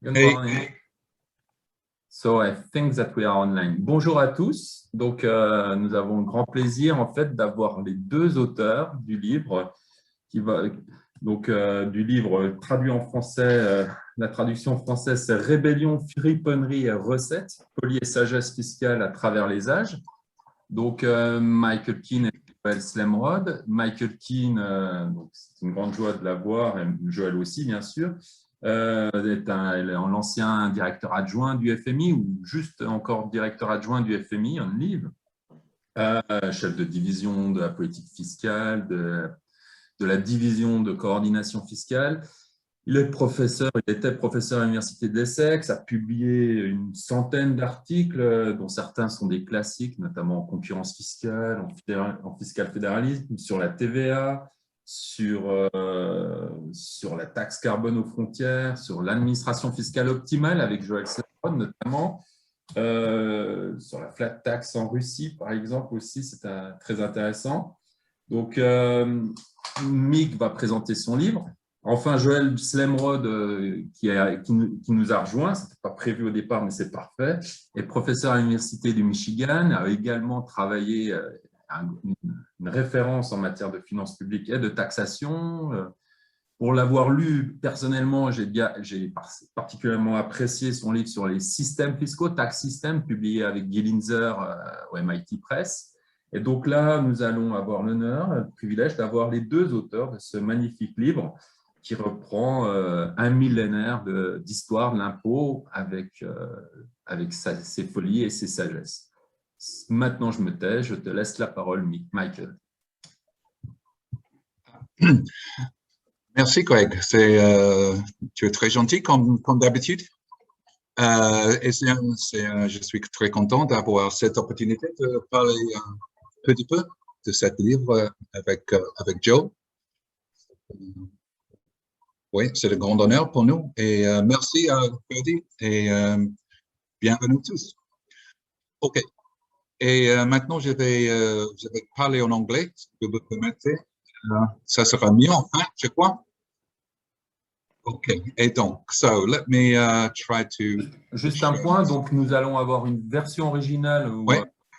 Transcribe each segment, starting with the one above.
Good Hey. morning. So I think that we are online. Bonjour à tous. Donc, nous avons le grand plaisir en fait d'avoir les deux auteurs du livre du livre traduit en français. La traduction française, c'est Rébellion, friponnerie et recettes, folie et sagesse fiscale à travers les âges. Donc, Michael Keane et Joël Slemrod. Michael Keane, c'est une grande joie de la voir, et Joël aussi, bien sûr. Est l'ancien directeur adjoint du FMI ou juste encore directeur adjoint du FMI en livre, chef de division de la politique fiscale, de la division de coordination fiscale. Il était professeur à l'université d'Essex, a publié une centaine d'articles, dont certains sont des classiques, notamment en concurrence fiscale, en fiscal fédéralisme, sur la TVA, sur la taxe carbone aux frontières, sur l'administration fiscale optimale avec Joël Slemrod notamment, sur la flat tax en Russie, par exemple, aussi, c'est très intéressant. Donc, Mick va présenter son livre. Enfin, Joël Slemrod, qui nous a rejoint, ce n'était pas prévu au départ, mais c'est parfait, est professeur à l'Université du Michigan, a également travaillé une référence en matière de finances publiques et de taxation. Pour l'avoir lu personnellement, j'ai particulièrement apprécié son livre sur les systèmes fiscaux, Tax System, publié avec Guy Linzer au MIT Press. Et donc là, nous allons avoir l'honneur, le privilège d'avoir les deux auteurs de ce magnifique livre qui reprend un millénaire d'histoire de l'impôt avec ses folies et ses sagesses. Maintenant, je me tais, je te laisse la parole, Michael. Merci, Greg. Tu es très gentil, comme d'habitude. Je suis très content d'avoir cette opportunité de parler un petit peu de ce livre avec Joe. Oui, c'est un grand honneur pour nous. Et merci à Ferdy et bienvenue tous. OK. Et maintenant, je vais parler en anglais, si vous me permettez. Ça sera mieux, enfin, je crois. OK. Et donc, so let me try to... Juste un point, donc nous allons avoir une version originale où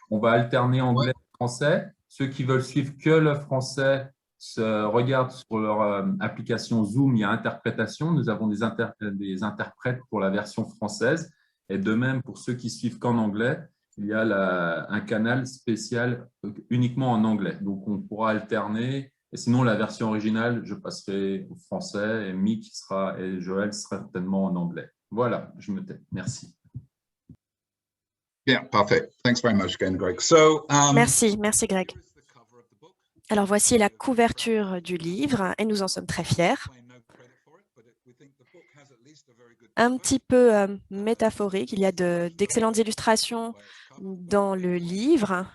on va alterner anglais et français. Ceux qui veulent suivre que le français regardent sur leur application Zoom, il y a interprétation. Nous avons des interprètes pour la version française. Et de même, pour ceux qui suivent qu'en anglais, il y a un canal spécial uniquement en anglais. Donc, on pourra alterner. Et sinon, la version originale, je passerai au français et Mick et Joël sera certainement en anglais. Voilà, je me tais. Merci. Bien, parfait. Thanks very much again, Greg. Merci, Greg. Alors, voici la couverture du livre et nous en sommes très fiers. Un petit peu métaphorique, il y a d'excellentes illustrations dans le livre.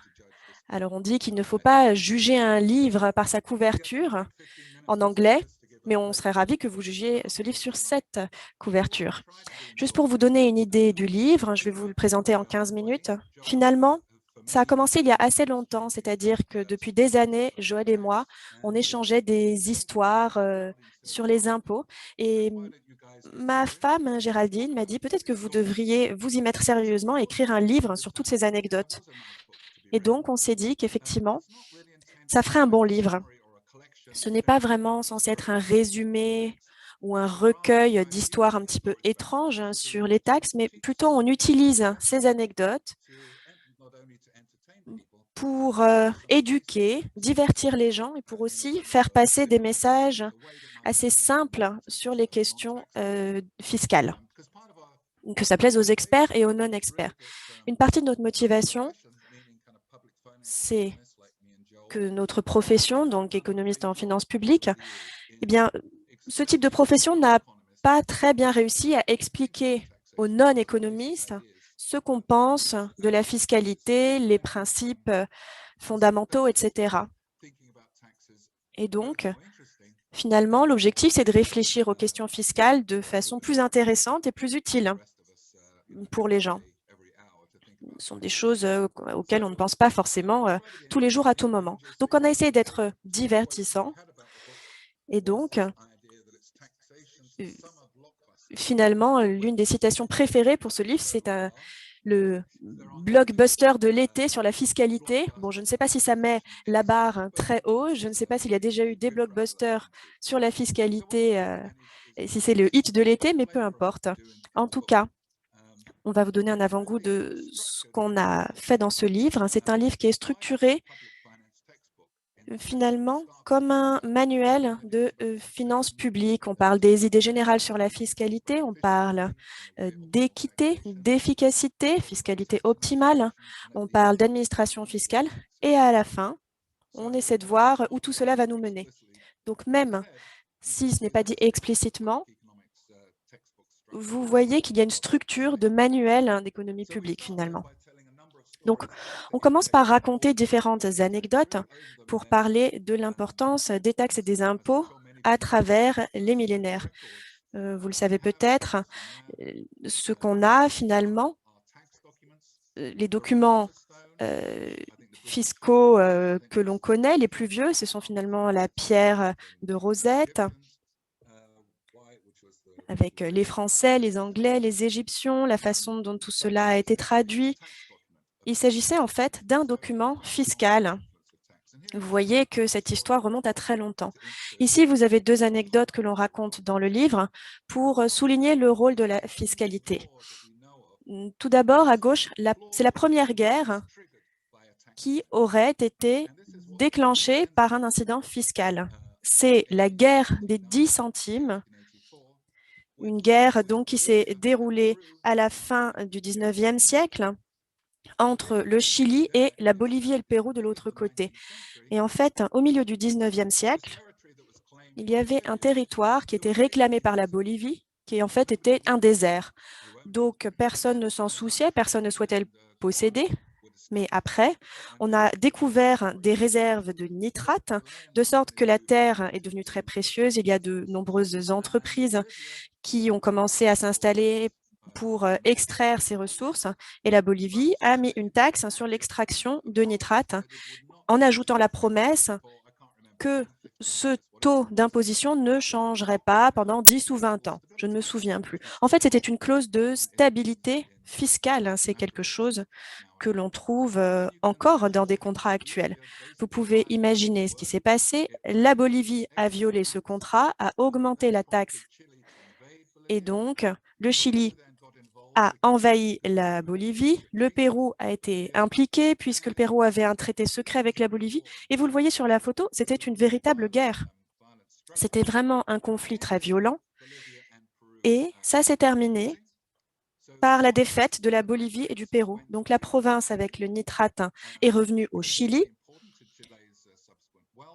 Alors, on dit qu'il ne faut pas juger un livre par sa couverture en anglais, mais on serait ravis que vous jugiez ce livre sur cette couverture. Juste pour vous donner une idée du livre, je vais vous le présenter en 15 minutes. Finalement, ça a commencé il y a assez longtemps, c'est-à-dire que depuis des années, Joël et moi, on échangeait des histoires sur les impôts. Et ma femme, Géraldine, m'a dit peut-être que vous devriez vous y mettre sérieusement et écrire un livre sur toutes ces anecdotes. Et donc, on s'est dit qu'effectivement, ça ferait un bon livre. Ce n'est pas vraiment censé être un résumé ou un recueil d'histoires un petit peu étranges sur les taxes, mais plutôt on utilise ces anecdotes pour éduquer, divertir les gens et pour aussi faire passer des messages assez simples sur les questions fiscales, que ça plaise aux experts et aux non-experts. Une partie de notre motivation, c'est que notre profession, donc économiste en finances publiques, eh bien, ce type de profession n'a pas très bien réussi à expliquer aux non-économistes ce qu'on pense de la fiscalité, les principes fondamentaux, etc. Et donc, finalement, l'objectif, c'est de réfléchir aux questions fiscales de façon plus intéressante et plus utile pour les gens. Ce sont des choses auxquelles on ne pense pas forcément tous les jours à tout moment. Donc, on a essayé d'être divertissant. Et donc, finalement, l'une des citations préférées pour ce livre, c'est le blockbuster de l'été sur la fiscalité. Bon, je ne sais pas si ça met la barre très haut. Je ne sais pas s'il y a déjà eu des blockbusters sur la fiscalité, et si c'est le hit de l'été, mais peu importe. En tout cas, on va vous donner un avant-goût de ce qu'on a fait dans ce livre. C'est un livre qui est structuré finalement comme un manuel de finances publiques. On parle des idées générales sur la fiscalité, on parle d'équité, d'efficacité, fiscalité optimale, on parle d'administration fiscale et à la fin, on essaie de voir où tout cela va nous mener. Donc même si ce n'est pas dit explicitement, vous voyez qu'il y a une structure de manuel d'économie publique finalement. Donc, on commence par raconter différentes anecdotes pour parler de l'importance des taxes et des impôts à travers les millénaires. Vous le savez peut-être, ce qu'on a finalement, les documents fiscaux que l'on connaît, les plus vieux, ce sont finalement la pierre de Rosette, avec les Français, les Anglais, les Égyptiens, la façon dont tout cela a été traduit. Il s'agissait en fait d'un document fiscal. Vous voyez que cette histoire remonte à très longtemps. Ici, vous avez deux anecdotes que l'on raconte dans le livre pour souligner le rôle de la fiscalité. Tout d'abord, à gauche, c'est la première guerre qui aurait été déclenchée par un incident fiscal. C'est la guerre des 10 centimes, une guerre donc qui s'est déroulée à la fin du 19e siècle entre le Chili et la Bolivie et le Pérou de l'autre côté. Et en fait, au milieu du 19e siècle, il y avait un territoire qui était réclamé par la Bolivie, qui en fait était un désert. Donc, personne ne s'en souciait, personne ne souhaitait le posséder. Mais après, on a découvert des réserves de nitrates, de sorte que la terre est devenue très précieuse. Il y a de nombreuses entreprises qui ont commencé à s'installer pour extraire ces ressources. Et la Bolivie a mis une taxe sur l'extraction de nitrates en ajoutant la promesse que ce taux d'imposition ne changerait pas pendant 10 ou 20 ans. Je ne me souviens plus. En fait, c'était une clause de stabilité fiscale. C'est quelque chose que l'on trouve encore dans des contrats actuels. Vous pouvez imaginer ce qui s'est passé. La Bolivie a violé ce contrat, a augmenté la taxe et donc le Chili a envahi la Bolivie. Le Pérou a été impliqué puisque le Pérou avait un traité secret avec la Bolivie. Et vous le voyez sur la photo, c'était une véritable guerre. C'était vraiment un conflit très violent. Et ça s'est terminé par la défaite de la Bolivie et du Pérou. Donc la province avec le nitrate est revenue au Chili.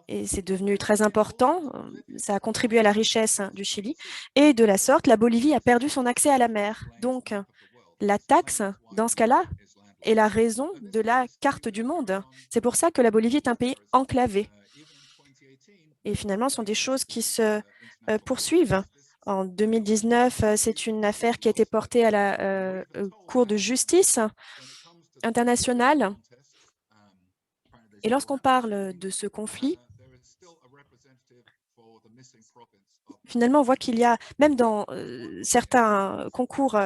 Et c'est devenu très important. Ça a contribué à la richesse du Chili. Et de la sorte, la Bolivie a perdu son accès à la mer. Donc, la taxe, dans ce cas-là, est la raison de la carte du monde. C'est pour ça que la Bolivie est un pays enclavé. Et finalement, ce sont des choses qui se poursuivent. En 2019, c'est une affaire qui a été portée à la Cour de justice internationale. Et lorsqu'on parle de ce conflit, finalement, on voit qu'il y a, même dans certains concours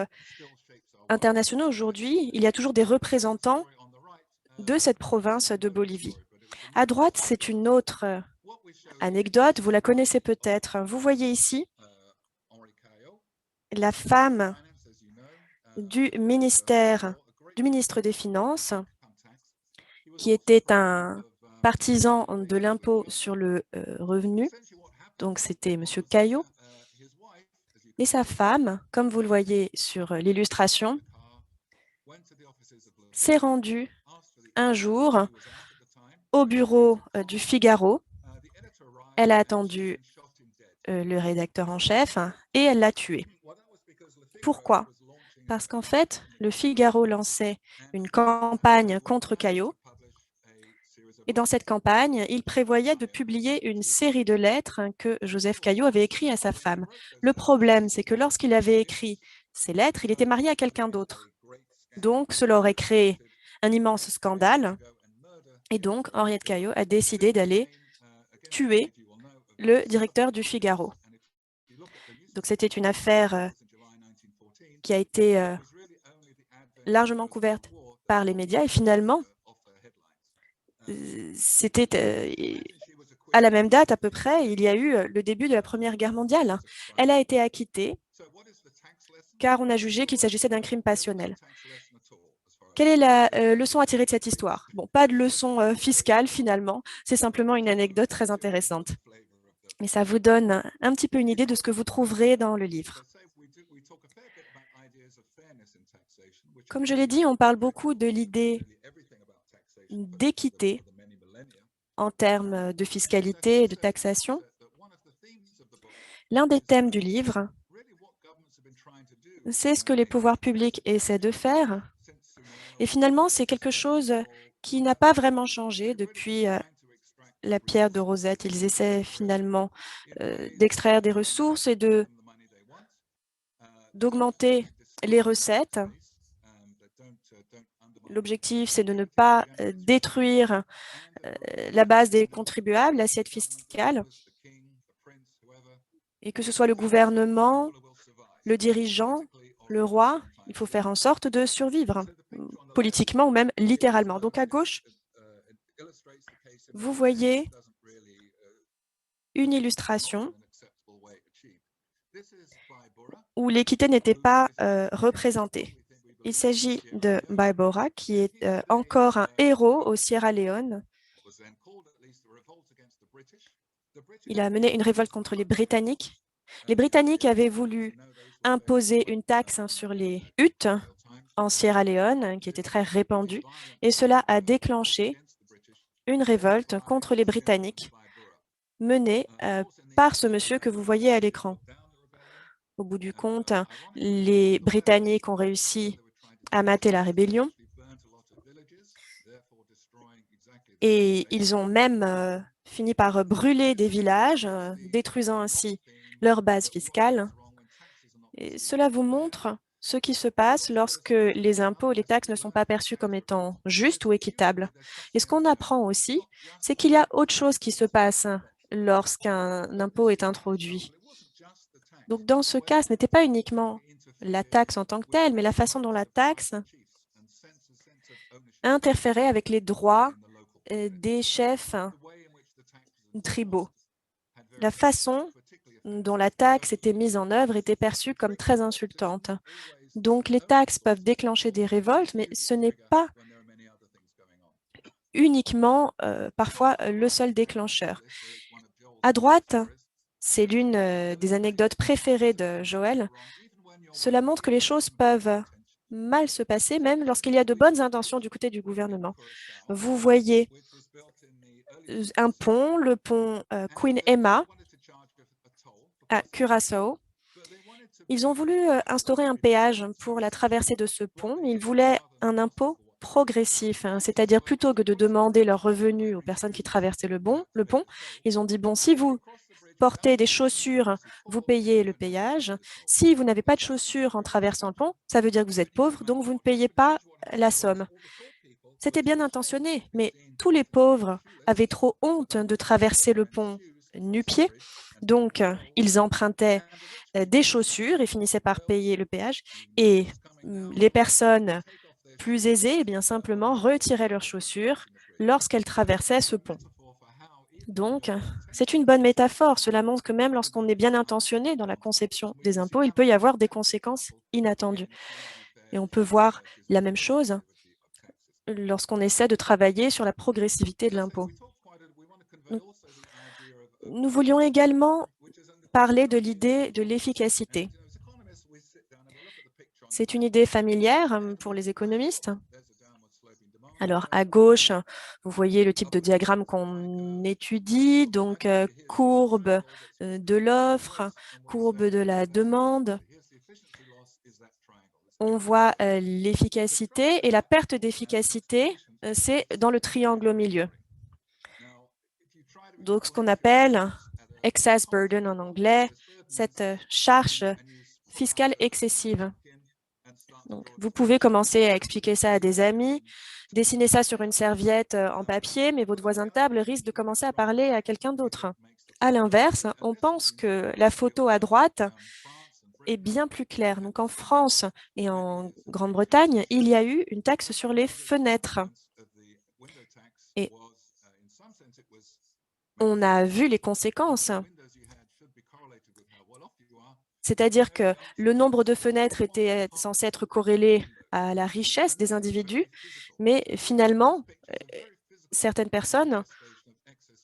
internationaux aujourd'hui, il y a toujours des représentants de cette province de Bolivie. À droite, c'est une autre anecdote, vous la connaissez peut-être. Vous voyez ici la femme du ministre des Finances, qui était un partisan de l'impôt sur le revenu. Donc, c'était M. Caillot. Et sa femme, comme vous le voyez sur l'illustration, s'est rendue un jour au bureau du Figaro. Elle a attendu le rédacteur en chef et elle l'a tué. Pourquoi? Parce qu'en fait, le Figaro lançait une campagne contre Caillot. Et dans cette campagne, il prévoyait de publier une série de lettres que Joseph Caillot avait écrites à sa femme. Le problème, c'est que lorsqu'il avait écrit ces lettres, il était marié à quelqu'un d'autre. Donc, cela aurait créé un immense scandale. Et donc, Henriette Caillot a décidé d'aller tuer le directeur du Figaro. Donc, c'était une affaire qui a été largement couverte par les médias. Et finalement, c'était à la même date à peu près, il y a eu le début de la Première Guerre mondiale. Elle a été acquittée car on a jugé qu'il s'agissait d'un crime passionnel. Quelle est la leçon à tirer de cette histoire? Bon, pas de leçon fiscale finalement, c'est simplement une anecdote très intéressante. Mais ça vous donne un petit peu une idée de ce que vous trouverez dans le livre. Comme je l'ai dit, on parle beaucoup de l'idée d'équité en termes de fiscalité et de taxation. L'un des thèmes du livre, c'est ce que les pouvoirs publics essaient de faire. Et finalement, c'est quelque chose qui n'a pas vraiment changé depuis la pierre de Rosette. Ils essaient finalement d'extraire des ressources et d'augmenter les recettes. L'objectif, c'est de ne pas détruire la base des contribuables, l'assiette fiscale, et que ce soit le gouvernement, le dirigeant, le roi, il faut faire en sorte de survivre, politiquement ou même littéralement. Donc à gauche, vous voyez une illustration où l'équité n'était pas représentée. Il s'agit de Baibora, qui est encore un héros au Sierra Leone. Il a mené une révolte contre les Britanniques. Les Britanniques avaient voulu imposer une taxe sur les huttes en Sierra Leone, qui était très répandue, et cela a déclenché une révolte contre les Britanniques menée par ce monsieur que vous voyez à l'écran. Au bout du compte, les Britanniques ont réussi à mater la rébellion et ils ont même fini par brûler des villages, détruisant ainsi leur base fiscale. Et cela vous montre ce qui se passe lorsque les impôts et les taxes ne sont pas perçus comme étant justes ou équitables. Et ce qu'on apprend aussi, c'est qu'il y a autre chose qui se passe lorsqu'un impôt est introduit. Donc, dans ce cas, ce n'était pas uniquement la taxe en tant que telle, mais la façon dont la taxe interférait avec les droits des chefs tribaux. La façon dont la taxe était mise en œuvre était perçue comme très insultante. Donc, les taxes peuvent déclencher des révoltes, mais ce n'est pas uniquement parfois le seul déclencheur. À droite, c'est l'une des anecdotes préférées de Joël. Cela montre que les choses peuvent mal se passer, même lorsqu'il y a de bonnes intentions du côté du gouvernement. Vous voyez un pont, le pont Queen Emma à Curaçao. Ils ont voulu instaurer un péage pour la traversée de ce pont. Ils voulaient un impôt progressif, c'est-à-dire plutôt que de demander leurs revenus aux personnes qui traversaient le pont, ils ont dit, bon, si vous portez des chaussures, vous payez le péage. Si vous n'avez pas de chaussures en traversant le pont, ça veut dire que vous êtes pauvre, donc vous ne payez pas la somme. C'était bien intentionné, mais tous les pauvres avaient trop honte de traverser le pont nu-pieds, donc ils empruntaient des chaussures et finissaient par payer le péage. Et les personnes plus aisées, eh bien simplement retiraient leurs chaussures lorsqu'elles traversaient ce pont. Donc, c'est une bonne métaphore. Cela montre que même lorsqu'on est bien intentionné dans la conception des impôts, il peut y avoir des conséquences inattendues. Et on peut voir la même chose lorsqu'on essaie de travailler sur la progressivité de l'impôt. Nous voulions également parler de l'idée de l'efficacité. C'est une idée familière pour les économistes. Alors, à gauche, vous voyez le type de diagramme qu'on étudie, donc courbe de l'offre, courbe de la demande. On voit l'efficacité et la perte d'efficacité, c'est dans le triangle au milieu. Donc, ce qu'on appelle excess burden en anglais, cette charge fiscale excessive. Donc, vous pouvez commencer à expliquer ça à des amis, dessiner ça sur une serviette en papier, mais votre voisin de table risque de commencer à parler à quelqu'un d'autre. À l'inverse, on pense que la photo à droite est bien plus clair. Donc, en France et en Grande-Bretagne, il y a eu une taxe sur les fenêtres. Et on a vu les conséquences. C'est-à-dire que le nombre de fenêtres était censé être corrélé à la richesse des individus, mais finalement, certaines personnes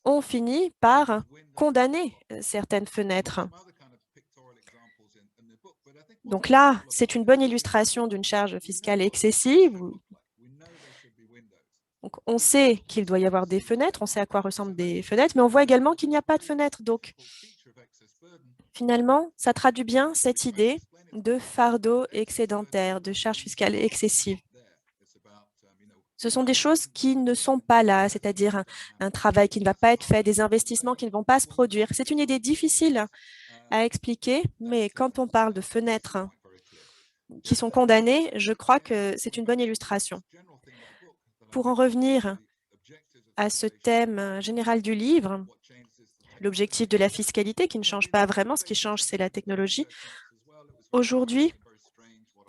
ont fini par condamner certaines fenêtres. Donc là, c'est une bonne illustration d'une charge fiscale excessive. Donc, on sait qu'il doit y avoir des fenêtres, on sait à quoi ressemblent des fenêtres, mais on voit également qu'il n'y a pas de fenêtres. Donc, finalement, ça traduit bien cette idée de fardeau excédentaire, de charge fiscale excessive. Ce sont des choses qui ne sont pas là, c'est-à-dire un travail qui ne va pas être fait, des investissements qui ne vont pas se produire. C'est une idée difficile à expliquer, mais quand on parle de fenêtres qui sont condamnées, je crois que c'est une bonne illustration. Pour en revenir à ce thème général du livre, l'objectif de la fiscalité qui ne change pas vraiment, ce qui change, c'est la technologie. Aujourd'hui,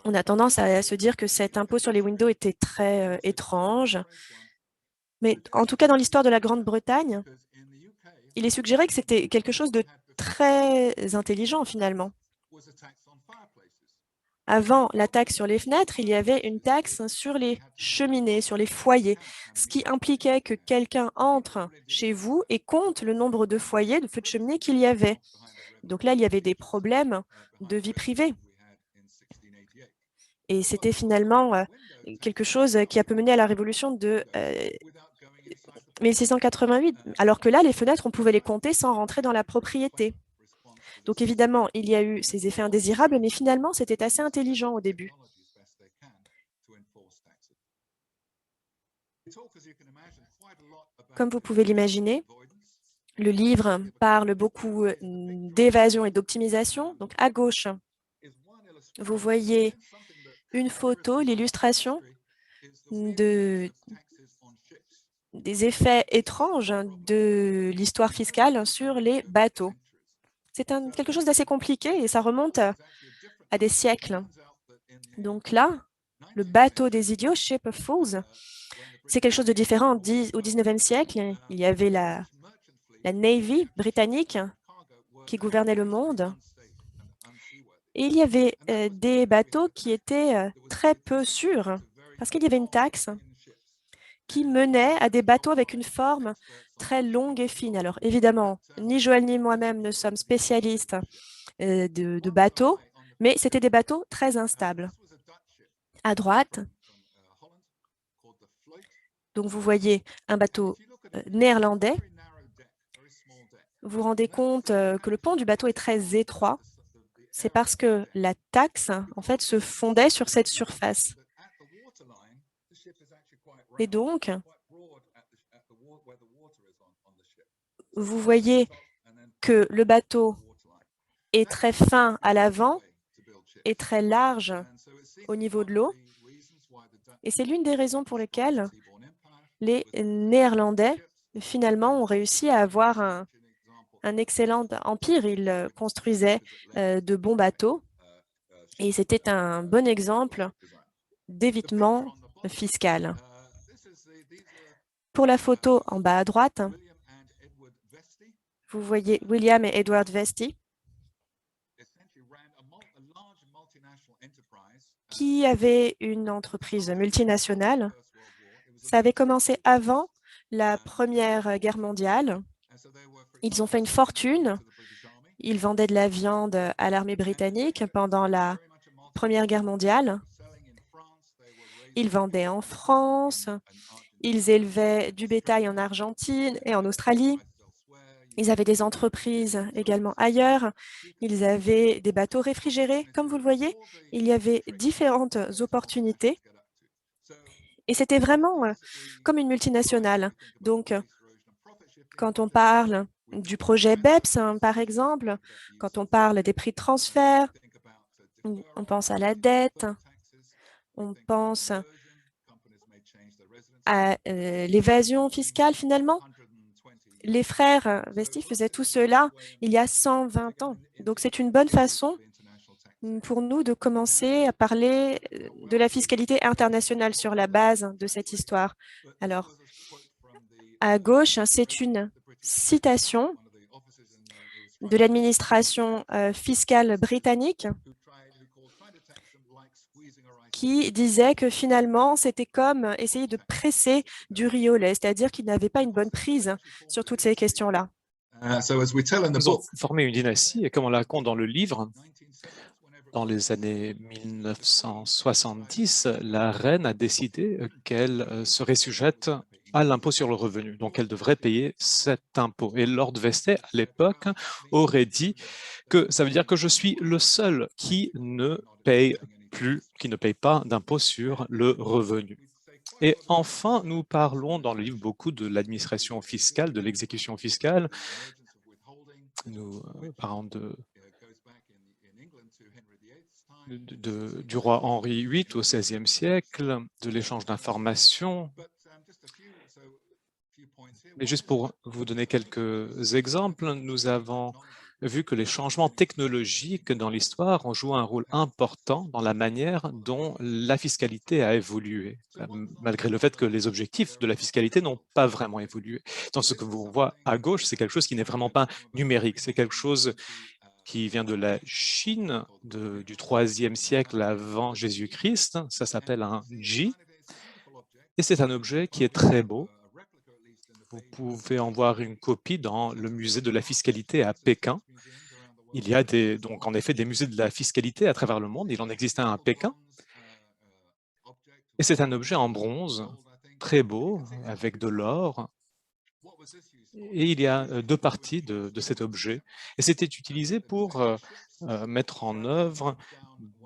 on a tendance à se dire que cet impôt sur les Windows était très étrange. Mais en tout cas, dans l'histoire de la Grande-Bretagne, il est suggéré que c'était quelque chose de très intelligent finalement. Avant la taxe sur les fenêtres, il y avait une taxe sur les cheminées, sur les foyers, ce qui impliquait que quelqu'un entre chez vous et compte le nombre de foyers, de feux de cheminée qu'il y avait. Donc là, il y avait des problèmes de vie privée. Et c'était finalement quelque chose qui a pu mener à la révolution de 1688, alors que là, les fenêtres, on pouvait les compter sans rentrer dans la propriété. Donc évidemment, il y a eu ces effets indésirables, mais finalement, c'était assez intelligent au début. Comme vous pouvez l'imaginer, le livre parle beaucoup d'évasion et d'optimisation. Donc à gauche, vous voyez une photo, l'illustration des effets étranges de l'histoire fiscale sur les bateaux. C'est quelque chose d'assez compliqué et ça remonte à des siècles. Donc là, le bateau des idiots, Ship of Fools, c'est quelque chose de différent. Au 19e siècle, il y avait la Navy britannique qui gouvernait le monde. Et il y avait des bateaux qui étaient très peu sûrs parce qu'il y avait une taxe qui menait à des bateaux avec une forme très longue et fine. Alors évidemment, ni Joël ni moi-même ne sommes spécialistes de bateaux, mais c'était des bateaux très instables. À droite, donc vous voyez un bateau néerlandais. Vous vous rendez compte que le pont du bateau est très étroit. C'est parce que la taxe, en fait, se fondait sur cette surface. Et donc, vous voyez que le bateau est très fin à l'avant et très large au niveau de l'eau. Et c'est l'une des raisons pour lesquelles les Néerlandais, finalement, ont réussi à avoir un excellent empire. Ils construisaient de bons bateaux et c'était un bon exemple d'évitement fiscal. Pour la photo en bas à droite, vous voyez William et Edward Vesty qui avaient une entreprise multinationale. Ça avait commencé avant la Première Guerre mondiale. Ils ont fait une fortune. Ils vendaient de la viande à l'armée britannique pendant la Première Guerre mondiale. Ils vendaient en France. Ils élevaient du bétail en Argentine et en Australie. Ils avaient des entreprises également ailleurs. Ils avaient des bateaux réfrigérés. Comme vous le voyez, il y avait différentes opportunités. Et c'était vraiment comme une multinationale. Donc, quand on parle du projet BEPS, par exemple, quand on parle des prix de transfert, on pense à la dette, on pense à l'évasion fiscale finalement. Les frères Vesty faisaient tout cela il y a 120 ans. Donc, c'est une bonne façon pour nous de commencer à parler de la fiscalité internationale sur la base de cette histoire. Alors, à gauche, c'est une citation de l'administration fiscale britannique qui disait que finalement, c'était comme essayer de presser du riz au lait, c'est-à-dire qu'il n'avait pas une bonne prise sur toutes ces questions-là. Ils ont formé une dynastie, et comme on la raconte dans le livre, dans les années 1970, la reine a décidé qu'elle serait sujette à l'impôt sur le revenu. Donc, elle devrait payer cet impôt. Et Lord Vestey, à l'époque, aurait dit que ça veut dire que je suis le seul qui ne paye pas d'impôt sur le revenu. Et enfin, nous parlons dans le livre beaucoup de l'administration fiscale, de l'exécution fiscale. Nous parlons du roi Henri VIII au XVIe siècle, de l'échange d'informations. Mais juste pour vous donner quelques exemples, nous avons vu que les changements technologiques dans l'histoire ont joué un rôle important dans la manière dont la fiscalité a évolué, malgré le fait que les objectifs de la fiscalité n'ont pas vraiment évolué. Dans ce que vous voyez à gauche, c'est quelque chose qui n'est vraiment pas numérique, c'est quelque chose qui vient de la Chine du IIIe siècle avant Jésus-Christ. Ça s'appelle un Ji. Et c'est un objet qui est très beau. Vous pouvez en voir une copie dans le musée de la fiscalité à Pékin. Il y a donc en effet des musées de la fiscalité à travers le monde. Il en existe un à Pékin. Et c'est un objet en bronze, très beau, avec de l'or. Et il y a deux parties de cet objet. Et c'était utilisé pour mettre en œuvre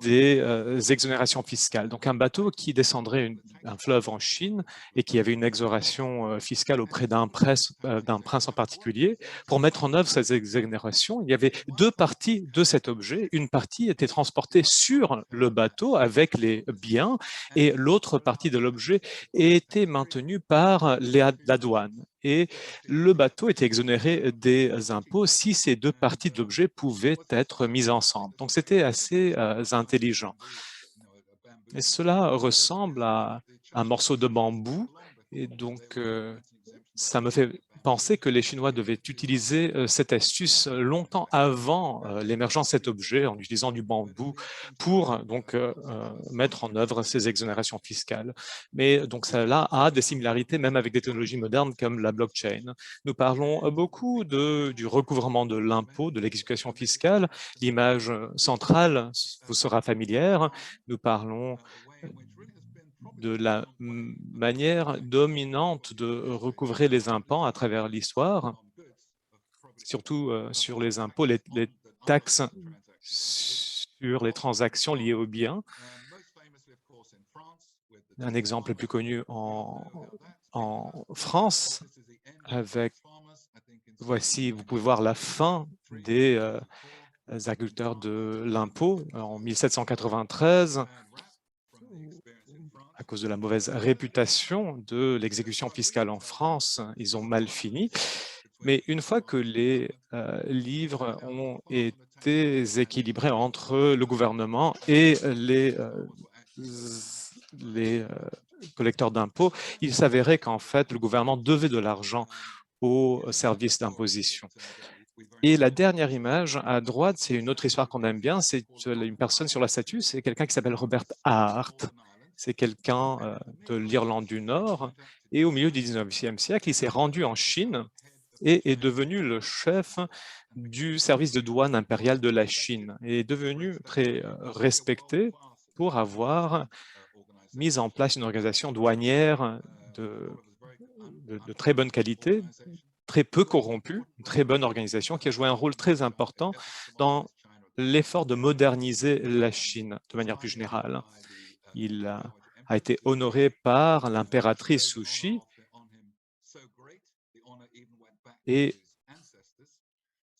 des exonérations fiscales. Donc un bateau qui descendrait un fleuve en Chine et qui avait une exonération fiscale auprès d'un prince en particulier, pour mettre en œuvre ces exonérations, il y avait deux parties de cet objet. Une partie était transportée sur le bateau avec les biens et l'autre partie de l'objet était maintenue par la douane. Et le bateau était exonéré des impôts si ces deux parties de l'objet pouvaient être mises ensemble. Donc, c'était assez intelligent. Et cela ressemble à un morceau de bambou. Et donc, ça me fait penser que les Chinois devaient utiliser cette astuce longtemps avant l'émergence de cet objet, en utilisant du bambou pour donc mettre en œuvre ces exonérations fiscales. Mais donc cela a des similarités même avec des technologies modernes comme la blockchain. Nous parlons beaucoup du recouvrement de l'impôt, de l'exécution fiscale. L'image centrale vous sera familière. Nous parlons de la manière dominante de recouvrer les impôts à travers l'histoire, surtout sur les impôts, les taxes sur les transactions liées aux biens. Un exemple le plus connu en France, voici, vous pouvez voir la fin des agriculteurs de l'impôt en 1793, à cause de la mauvaise réputation de l'exécution fiscale en France, ils ont mal fini. Mais une fois que les livres ont été équilibrés entre le gouvernement et les collecteurs d'impôts, il s'avérait qu'en fait, le gouvernement devait de l'argent aux services d'imposition. Et la dernière image à droite, c'est une autre histoire qu'on aime bien, c'est une personne sur la statue, c'est quelqu'un qui s'appelle Robert Hart. C'est quelqu'un de l'Irlande du Nord. Et au milieu du 19e siècle, il s'est rendu en Chine et est devenu le chef du service de douane impériale de la Chine et est devenu très respecté pour avoir mis en place une organisation douanière de très bonne qualité, très peu corrompue, une très bonne organisation qui a joué un rôle très important dans l'effort de moderniser la Chine de manière plus générale. Il a été honoré par l'impératrice Cixi et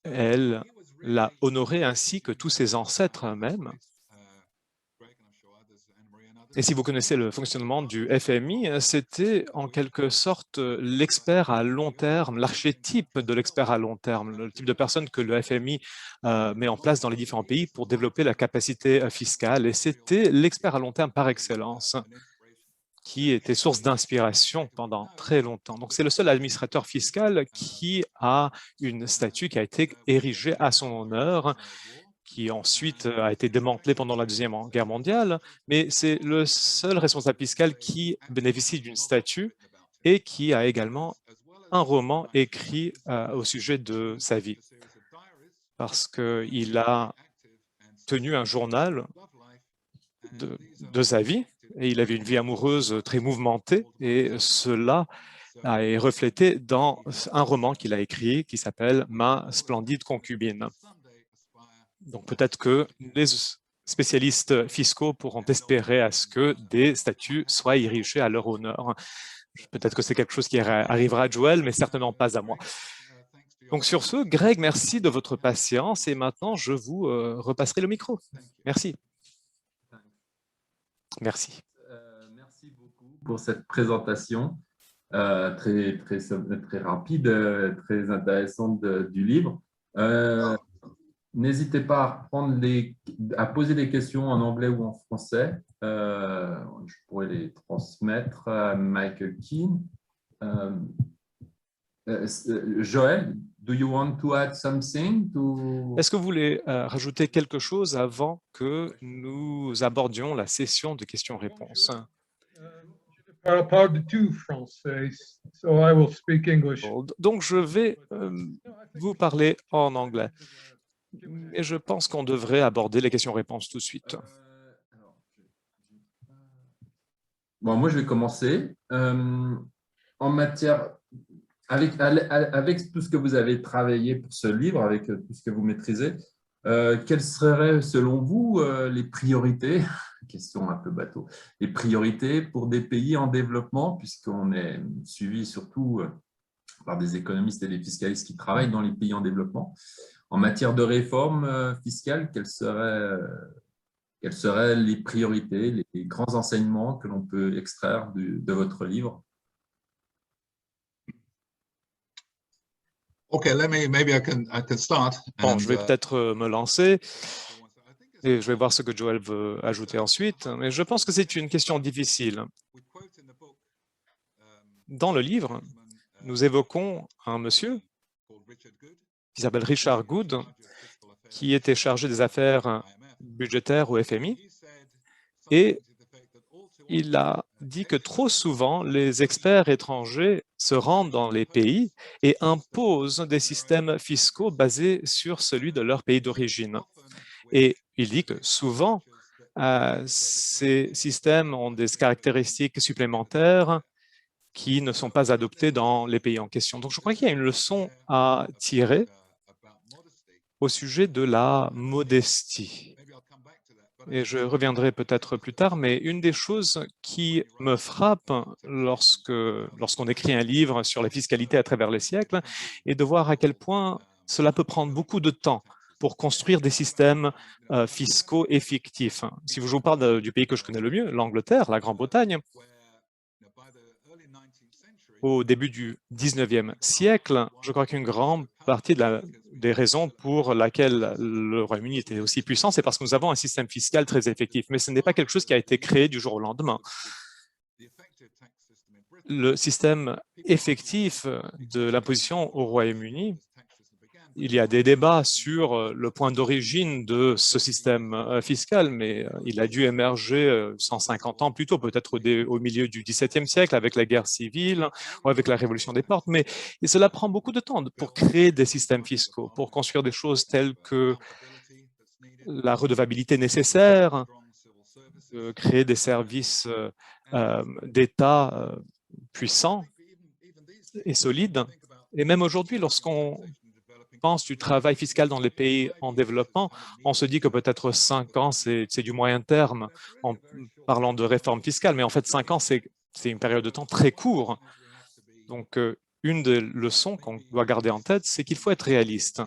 elle l'a honoré ainsi que tous ses ancêtres même. Et si vous connaissez le fonctionnement du FMI, c'était en quelque sorte l'expert à long terme, l'archétype de l'expert à long terme, le type de personne que le FMI met en place dans les différents pays pour développer la capacité fiscale. Et c'était l'expert à long terme par excellence qui était source d'inspiration pendant très longtemps. Donc, c'est le seul administrateur fiscal qui a une statue qui a été érigée à son honneur, qui ensuite a été démantelée pendant la Deuxième Guerre mondiale, mais c'est le seul responsable fiscal qui bénéficie d'une statue et qui a également un roman écrit au sujet de sa vie, parce qu'il a tenu un journal de sa vie, et il avait une vie amoureuse très mouvementée, et cela est reflété dans un roman qu'il a écrit qui s'appelle « Ma splendide concubine ». Donc peut-être que les spécialistes fiscaux pourront espérer à ce que des statues soient érigées à leur honneur. Peut-être que c'est quelque chose qui arrivera à Joël, mais certainement pas à moi. Donc sur ce, Greg, merci de votre patience, et maintenant je vous repasserai le micro. Merci. Merci. Merci beaucoup pour cette présentation très rapide, très intéressante du livre. N'hésitez pas à poser des questions en anglais ou en français. Je pourrais les transmettre à Michael Keane. Joël, do you want to add something to... Est-ce que vous voulez rajouter quelque chose avant que nous abordions la session de questions-réponses? Parle tout français, so I will speak English. Donc, je vais vous parler en anglais. Et je pense qu'on devrait aborder les questions-réponses tout de suite. Bon, moi, je vais commencer. En matière, avec tout ce que vous avez travaillé pour ce livre, avec tout ce que vous maîtrisez, quelles seraient, selon vous, les priorités, question un peu bateau, les priorités pour des pays en développement, puisqu'on est suivi surtout par des économistes et des fiscalistes qui travaillent dans les pays en développement. En matière de réforme fiscale, quelles seraient les priorités, les grands enseignements que l'on peut extraire de votre livre? Okay, maybe I can start. Bon, je vais peut-être me lancer et je vais voir ce que Joël veut ajouter ensuite. Mais je pense que c'est une question difficile. Dans le livre, nous évoquons un monsieur qui s'appelle Richard Good, qui était chargé des affaires budgétaires au FMI, et il a dit que trop souvent, les experts étrangers se rendent dans les pays et imposent des systèmes fiscaux basés sur celui de leur pays d'origine. Et il dit que souvent, ces systèmes ont des caractéristiques supplémentaires qui ne sont pas adoptées dans les pays en question. Donc, je crois qu'il y a une leçon à tirer au sujet de la modestie. Et je reviendrai peut-être plus tard, mais une des choses qui me frappe lorsqu'on écrit un livre sur la fiscalité à travers les siècles est de voir à quel point cela peut prendre beaucoup de temps pour construire des systèmes fiscaux effectifs. Si je vous parle du pays que je connais le mieux, l'Angleterre, la Grande-Bretagne, au début du 19e siècle, je crois qu'une grande partie des raisons pour laquelle le Royaume-Uni était aussi puissant, c'est parce que nous avons un système fiscal très effectif. Mais ce n'est pas quelque chose qui a été créé du jour au lendemain. Le système effectif de l'imposition au Royaume-Uni, il y a des débats sur le point d'origine de ce système fiscal, mais il a dû émerger 150 ans plus tôt, peut-être au milieu du XVIIe siècle, avec la guerre civile ou avec la révolution des portes. Mais cela prend beaucoup de temps pour créer des systèmes fiscaux, pour construire des choses telles que la redevabilité nécessaire, créer des services d'État puissants et solides. Et même aujourd'hui, lorsqu'on pense du travail fiscal dans les pays en développement, on se dit que peut-être 5 ans, c'est du moyen terme en parlant de réforme fiscale, mais en fait 5 ans, c'est une période de temps très courte. Donc, une des leçons qu'on doit garder en tête, c'est qu'il faut être réaliste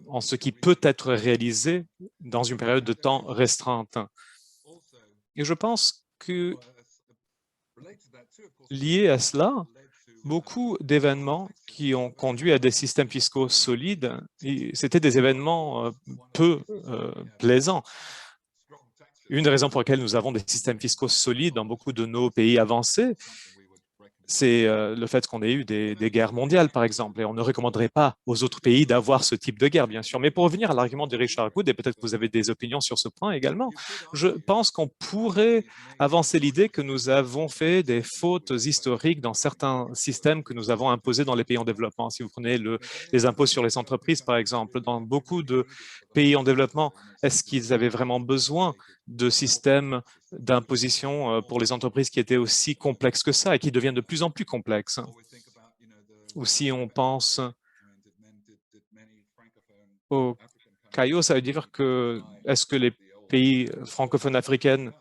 en ce qui peut être réalisé dans une période de temps restreinte. Et je pense que lié à cela, beaucoup d'événements qui ont conduit à des systèmes fiscaux solides, c'était des événements peu plaisants. Une des raisons pour lesquelles nous avons des systèmes fiscaux solides dans beaucoup de nos pays avancés, c'est le fait qu'on ait eu des guerres mondiales, par exemple, et on ne recommanderait pas aux autres pays d'avoir ce type de guerre, bien sûr. Mais pour revenir à l'argument de Richard Good, et peut-être que vous avez des opinions sur ce point également, je pense qu'on pourrait avancer l'idée que nous avons fait des fautes historiques dans certains systèmes que nous avons imposés dans les pays en développement. Si vous prenez les impôts sur les entreprises, par exemple, dans beaucoup de pays en développement, est-ce qu'ils avaient vraiment besoin de systèmes d'imposition pour les entreprises qui étaient aussi complexes que ça et qui deviennent de plus en plus complexes? Ou si on pense au CAIO, ça veut dire que est-ce que les pays francophones africains,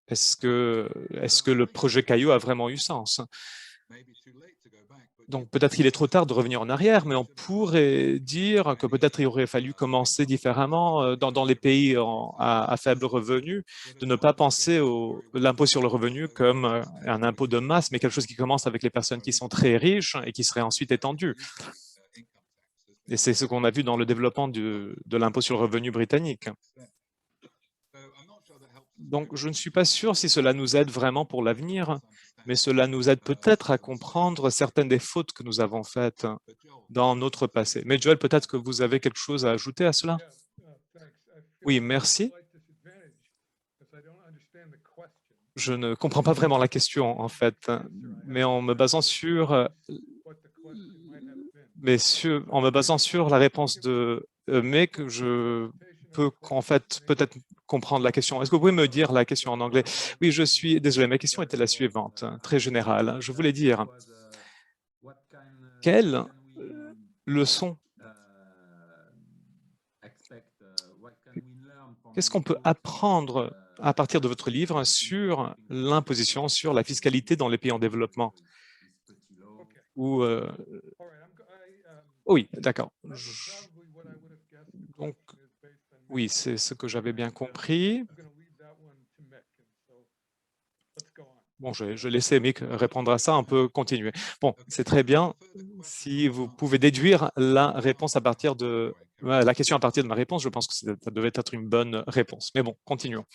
est-ce que le projet CAIO a vraiment eu sens? Donc peut-être qu'il est trop tard de revenir en arrière, mais on pourrait dire que peut-être il aurait fallu commencer différemment dans les pays à faible revenu, de ne pas penser l'impôt sur le revenu comme un impôt de masse, mais quelque chose qui commence avec les personnes qui sont très riches et qui serait ensuite étendu. Et c'est ce qu'on a vu dans le développement de l'impôt sur le revenu britannique. Donc je ne suis pas sûr si cela nous aide vraiment pour l'avenir, mais cela nous aide peut-être à comprendre certaines des fautes que nous avons faites dans notre passé. Mais Joël, peut-être que vous avez quelque chose à ajouter à cela? Oui, merci. Je ne comprends pas vraiment la question, en fait, mais en me basant sur la réponse de Mick, je peux en fait peut-être comprendre la question. Est-ce que vous pouvez me dire la question en anglais? Oui, je suis désolé, ma question était la suivante, très générale. Je voulais dire, quelles leçons, qu'est-ce qu'on peut apprendre à partir de votre livre sur l'imposition, sur la fiscalité dans les pays en développement? Ou, oui, d'accord. Donc, oui, c'est ce que j'avais bien compris. Bon, je laissais Mick répondre à ça, on peut continuer. Bon, c'est très bien. Si vous pouvez déduire la réponse à partir de la question à partir de ma réponse, je pense que ça devait être une bonne réponse. Mais bon, continuons.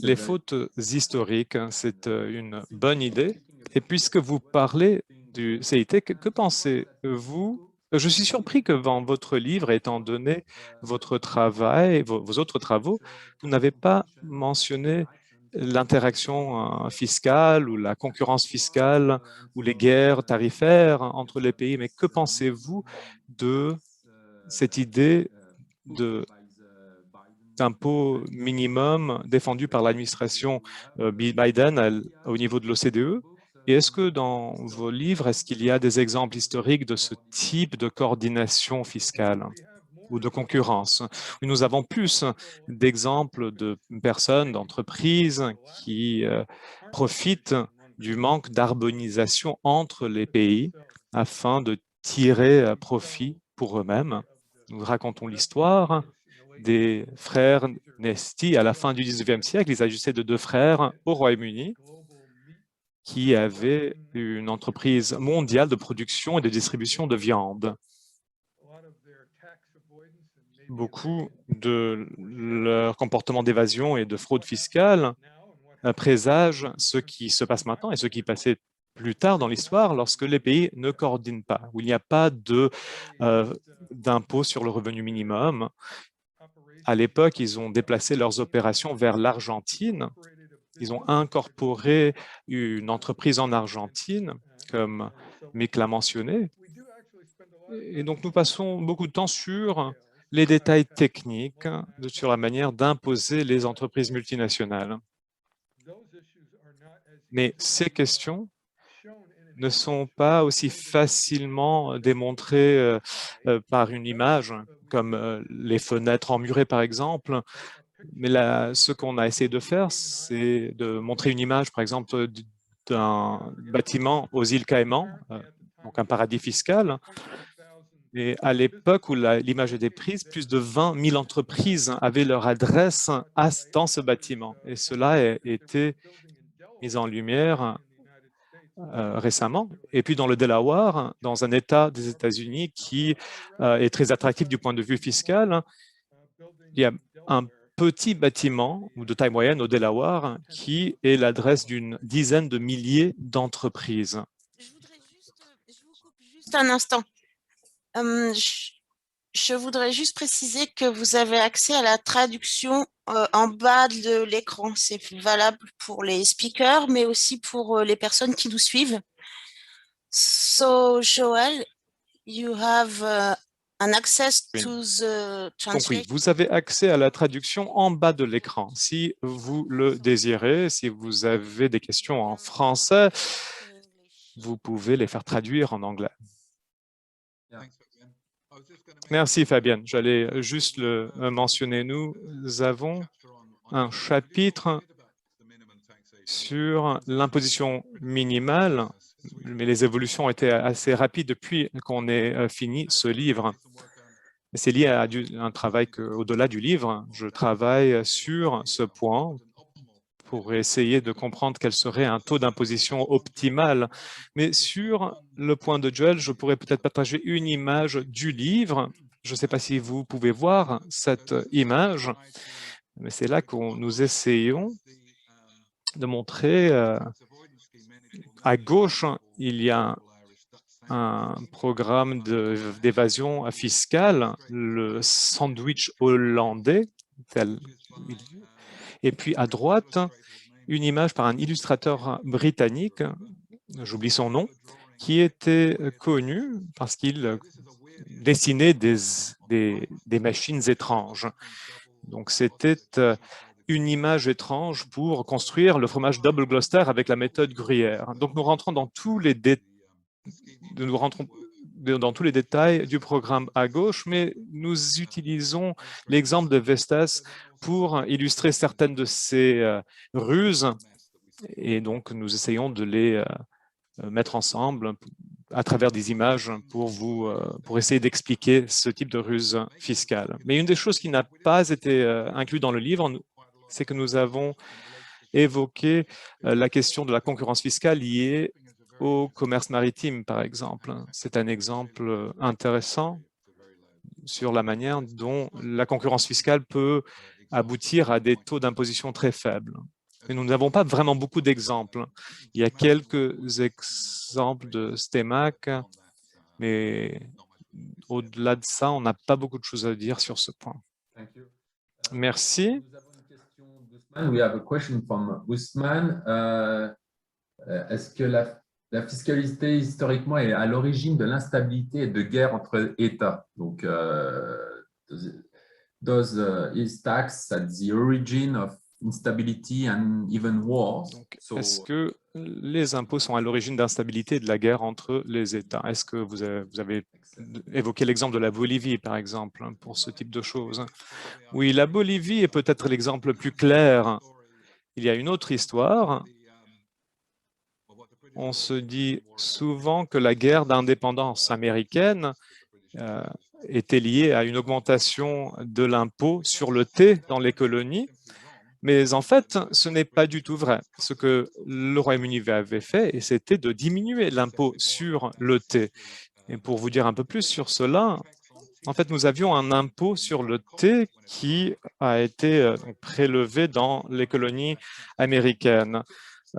Les fautes historiques, c'est une bonne idée. Et puisque vous parlez du CIT, que pensez-vous? Je suis surpris que dans votre livre, étant donné votre travail, vos autres travaux, vous n'avez pas mentionné l'interaction fiscale ou la concurrence fiscale ou les guerres tarifaires entre les pays. Mais que pensez-vous de cette idée d'impôt minimum défendu par l'administration Biden au niveau de l'OCDE? Et est-ce que dans vos livres, est-ce qu'il y a des exemples historiques de ce type de coordination fiscale ou de concurrence? Nous avons plus d'exemples de personnes, d'entreprises qui profitent du manque d'harmonisation entre les pays afin de tirer profit pour eux-mêmes. Nous racontons l'histoire des frères Nesti à la fin du 19e siècle. Il s'agissait de deux frères au Royaume-Uni qui avaient une entreprise mondiale de production et de distribution de viande. Beaucoup de leur comportement d'évasion et de fraude fiscale présagent ce qui se passe maintenant et ce qui passait plus tard dans l'histoire lorsque les pays ne coordinent pas, où il n'y a pas d'impôt sur le revenu minimum. À l'époque, ils ont déplacé leurs opérations vers l'Argentine. Ils ont incorporé une entreprise en Argentine, comme Mick l'a mentionné. Et donc, nous passons beaucoup de temps sur les détails techniques, sur la manière d'imposer les entreprises multinationales. Mais ces questions ne sont pas aussi facilement démontrées par une image, comme les fenêtres emmurées, par exemple. Mais là, ce qu'on a essayé de faire, c'est de montrer une image, par exemple, d'un bâtiment aux îles Caïmans, donc un paradis fiscal. Et à l'époque où l'image était prise, plus de 20 000 entreprises avaient leur adresse dans ce bâtiment. Et cela a été mis en lumière récemment. Et puis dans le Delaware, dans un État des États-Unis qui est très attractif du point de vue fiscal, il y a un petit bâtiment de taille moyenne au Delaware qui est l'adresse d'une dizaine de milliers d'entreprises. Je vous coupe juste un instant. Je voudrais juste préciser que vous avez accès à la traduction en bas de l'écran. C'est valable pour les speakers, mais aussi pour les personnes qui nous suivent. So, Joël, you have an access to the Donc oui, translation. vous avez accès à la traduction en bas de l'écran. Si vous le désirez, si vous avez des questions en français, vous pouvez les faire traduire en anglais. Merci Fabienne. J'allais juste le mentionner. Nous avons un chapitre sur l'imposition minimale, mais les évolutions ont été assez rapides depuis qu'on ait fini ce livre. C'est lié à un travail au-delà du livre. Je travaille sur ce point pour essayer de comprendre quel serait un taux d'imposition optimal. Mais sur le point de Joël, je pourrais peut-être partager une image du livre. Je ne sais pas si vous pouvez voir cette image, mais c'est là que nous essayons de montrer. À gauche, il y a un programme d'évasion fiscale, le sandwich hollandais, et puis à droite, une image par un illustrateur britannique, j'oublie son nom, qui était connu parce qu'il dessinait des machines étranges. Donc c'était une image étrange pour construire le fromage Double Gloucester avec la méthode Gruyère. Donc nous rentrons dans tous les détails du programme à gauche, mais nous utilisons l'exemple de Vestas pour illustrer certaines de ces ruses, et donc nous essayons de les mettre ensemble à travers des images pour essayer d'expliquer ce type de ruse fiscale. Mais une des choses qui n'a pas été inclue dans le livre, c'est que nous avons évoqué la question de la concurrence fiscale liée au commerce maritime, par exemple. C'est un exemple intéressant sur la manière dont la concurrence fiscale peut aboutir à des taux d'imposition très faibles. Et nous n'avons pas vraiment beaucoup d'exemples. Il y a quelques exemples de STEMAC, mais au-delà de ça, on n'a pas beaucoup de choses à dire sur ce point. Merci. We have a question from Ousmane. Est-ce que la fiscalité historiquement est à l'origine de l'instabilité et de guerre entre États? Donc, is tax at the origin of instability and even wars? Est-ce que les impôts sont à l'origine d'instabilité et de la guerre entre les États? Est-ce que vous avez évoqué l'exemple de la Bolivie, par exemple, pour ce type de choses? Oui, la Bolivie est peut-être l'exemple le plus clair. Il y a une autre histoire. On se dit souvent que la guerre d'indépendance américaine était liée à une augmentation de l'impôt sur le thé dans les colonies. Mais en fait, ce n'est pas du tout vrai. Ce que le Royaume-Uni avait fait, et c'était de diminuer l'impôt sur le thé. Et pour vous dire un peu plus sur cela, en fait, nous avions un impôt sur le thé qui a été prélevé dans les colonies américaines.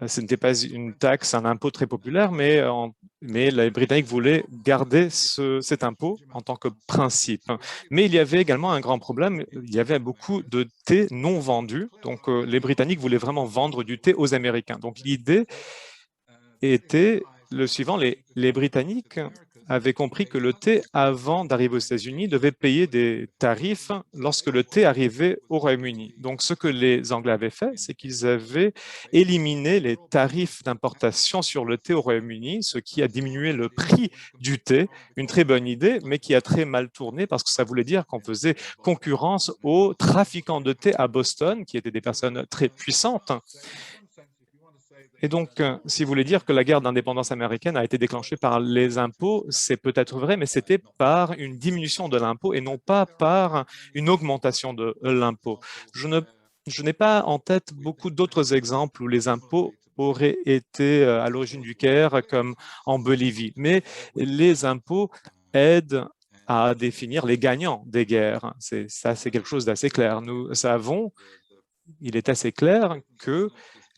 Ce n'était pas une taxe, un impôt très populaire, mais les Britanniques voulaient garder cet impôt en tant que principe. Mais il y avait également un grand problème, il y avait beaucoup de thé non vendu, donc les Britanniques voulaient vraiment vendre du thé aux Américains. Donc l'idée était le suivant, les Britanniques avaient compris que le thé, avant d'arriver aux États-Unis, devait payer des tarifs lorsque le thé arrivait au Royaume-Uni. Donc, ce que les Anglais avaient fait, c'est qu'ils avaient éliminé les tarifs d'importation sur le thé au Royaume-Uni, ce qui a diminué le prix du thé. Une très bonne idée, mais qui a très mal tourné parce que ça voulait dire qu'on faisait concurrence aux trafiquants de thé à Boston, qui étaient des personnes très puissantes. Et donc, si vous voulez dire que la guerre d'indépendance américaine a été déclenchée par les impôts, c'est peut-être vrai, mais c'était par une diminution de l'impôt et non pas par une augmentation de l'impôt. Je n'ai pas en tête beaucoup d'autres exemples où les impôts auraient été à l'origine du guerre, comme en Bolivie. Mais les impôts aident à définir les gagnants des guerres. Ça, c'est quelque chose d'assez clair. Nous savons, il est assez clair que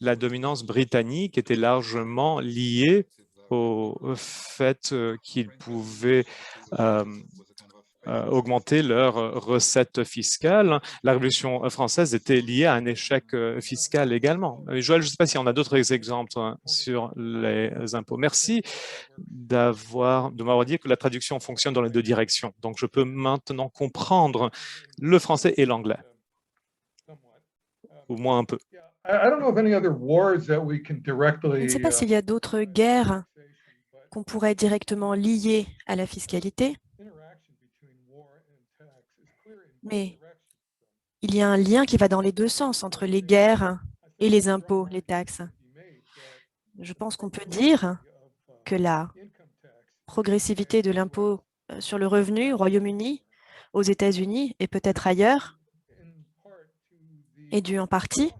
la dominance britannique était largement liée au fait qu'ils pouvaient augmenter leurs recettes fiscales. La Révolution française était liée à un échec fiscal également. Joël, je ne sais pas si on a d'autres exemples sur les impôts. Merci de m'avoir dit que la traduction fonctionne dans les deux directions. Donc, je peux maintenant comprendre le français et l'anglais, au moins un peu. Je ne sais pas s'il y a d'autres guerres qu'on pourrait directement lier à la fiscalité, mais il y a un lien qui va dans les deux sens entre les guerres et les impôts, les taxes. Je pense qu'on peut dire que la progressivité de l'impôt sur le revenu au Royaume-Uni, aux États-Unis et peut-être ailleurs est due en partie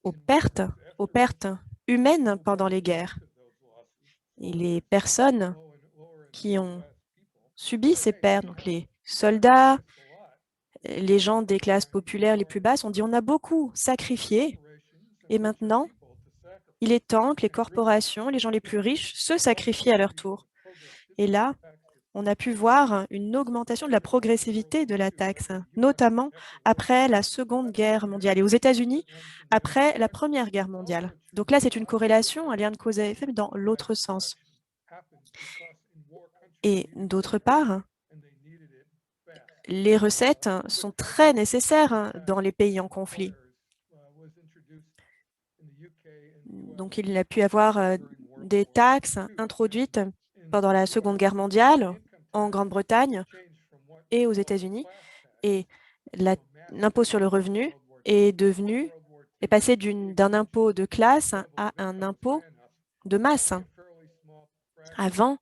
aux pertes humaines pendant les guerres. Et les personnes qui ont subi ces pertes, donc les soldats, les gens des classes populaires les plus basses, ont dit on a beaucoup sacrifié et maintenant, il est temps que les corporations, les gens les plus riches, se sacrifient à leur tour. Et là, on a pu voir une augmentation de la progressivité de la taxe, notamment après la Seconde Guerre mondiale et aux États-Unis, après la Première Guerre mondiale. Donc là, c'est une corrélation, un lien de cause à effet, mais dans l'autre sens. Et d'autre part, les recettes sont très nécessaires dans les pays en conflit. Donc, il a pu y avoir des taxes introduites pendant la Seconde Guerre mondiale en Grande-Bretagne et aux États-Unis. Et l'impôt sur le revenu est passé d'un impôt de classe à un impôt de masse. Avant,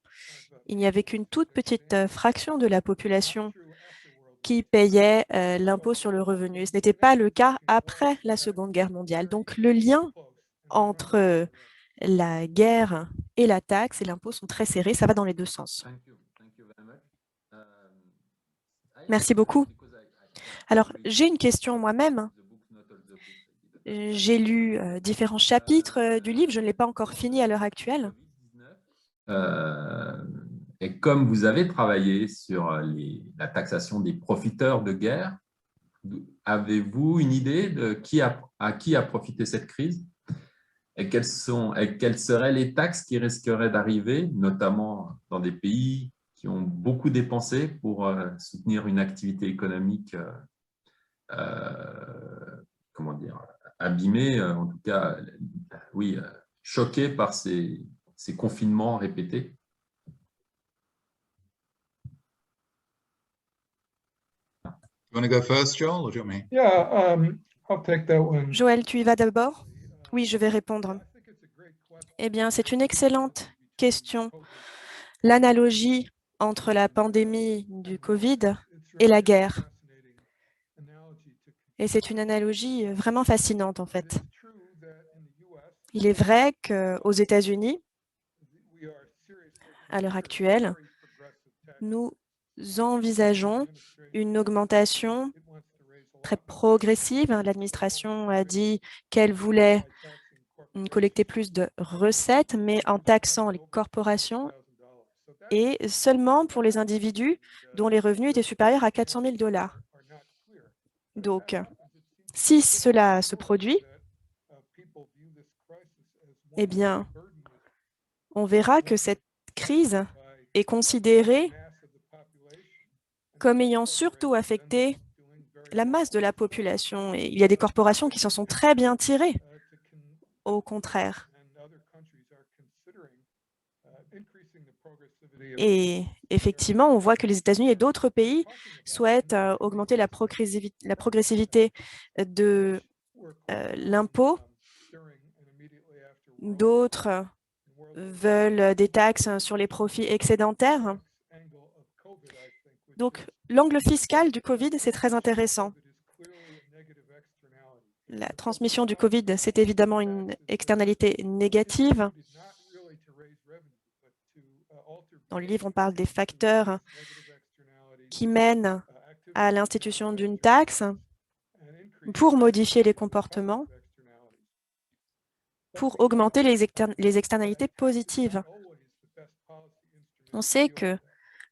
il n'y avait qu'une toute petite fraction de la population qui payait l'impôt sur le revenu. Ce n'était pas le cas après la Seconde Guerre mondiale. Donc, le lien entre la guerre et la taxe et l'impôt sont très serrés. Ça va dans les deux sens. Merci beaucoup. Alors, j'ai une question moi-même. J'ai lu différents chapitres du livre. Je ne l'ai pas encore fini à l'heure actuelle. Et comme vous avez travaillé sur la taxation des profiteurs de guerre, avez-vous une idée de à qui a profité cette crise et quelles seraient les taxes qui risqueraient d'arriver, notamment dans des pays qui ont beaucoup dépensé pour soutenir une activité économique, comment dire, abîmée, en tout cas, oui, choquée par ces confinements répétés? You want to go first, Joel, or do you want me? Yeah, I'll take that one. Joël, tu y vas d'abord? Oui, je vais répondre. Eh bien, c'est une excellente question. L'analogie entre la pandémie du Covid et la guerre. Et c'est une analogie vraiment fascinante, en fait. Il est vrai qu'aux États-Unis, à l'heure actuelle, nous envisageons une augmentation très progressive. L'administration a dit qu'elle voulait collecter plus de recettes, mais en taxant les corporations et seulement pour les individus dont les revenus étaient supérieurs à 400 000 $. Donc, si cela se produit, eh bien, on verra que cette crise est considérée comme ayant surtout affecté la masse de la population. Et il y a des corporations qui s'en sont très bien tirées, au contraire. Et effectivement, on voit que les États-Unis et d'autres pays souhaitent augmenter la progressivité de l'impôt. D'autres veulent des taxes sur les profits excédentaires. Donc, l'angle fiscal du Covid, c'est très intéressant. La transmission du Covid, c'est évidemment une externalité négative. Dans le livre, on parle des facteurs qui mènent à l'institution d'une taxe pour modifier les comportements, pour augmenter les externalités positives. On sait que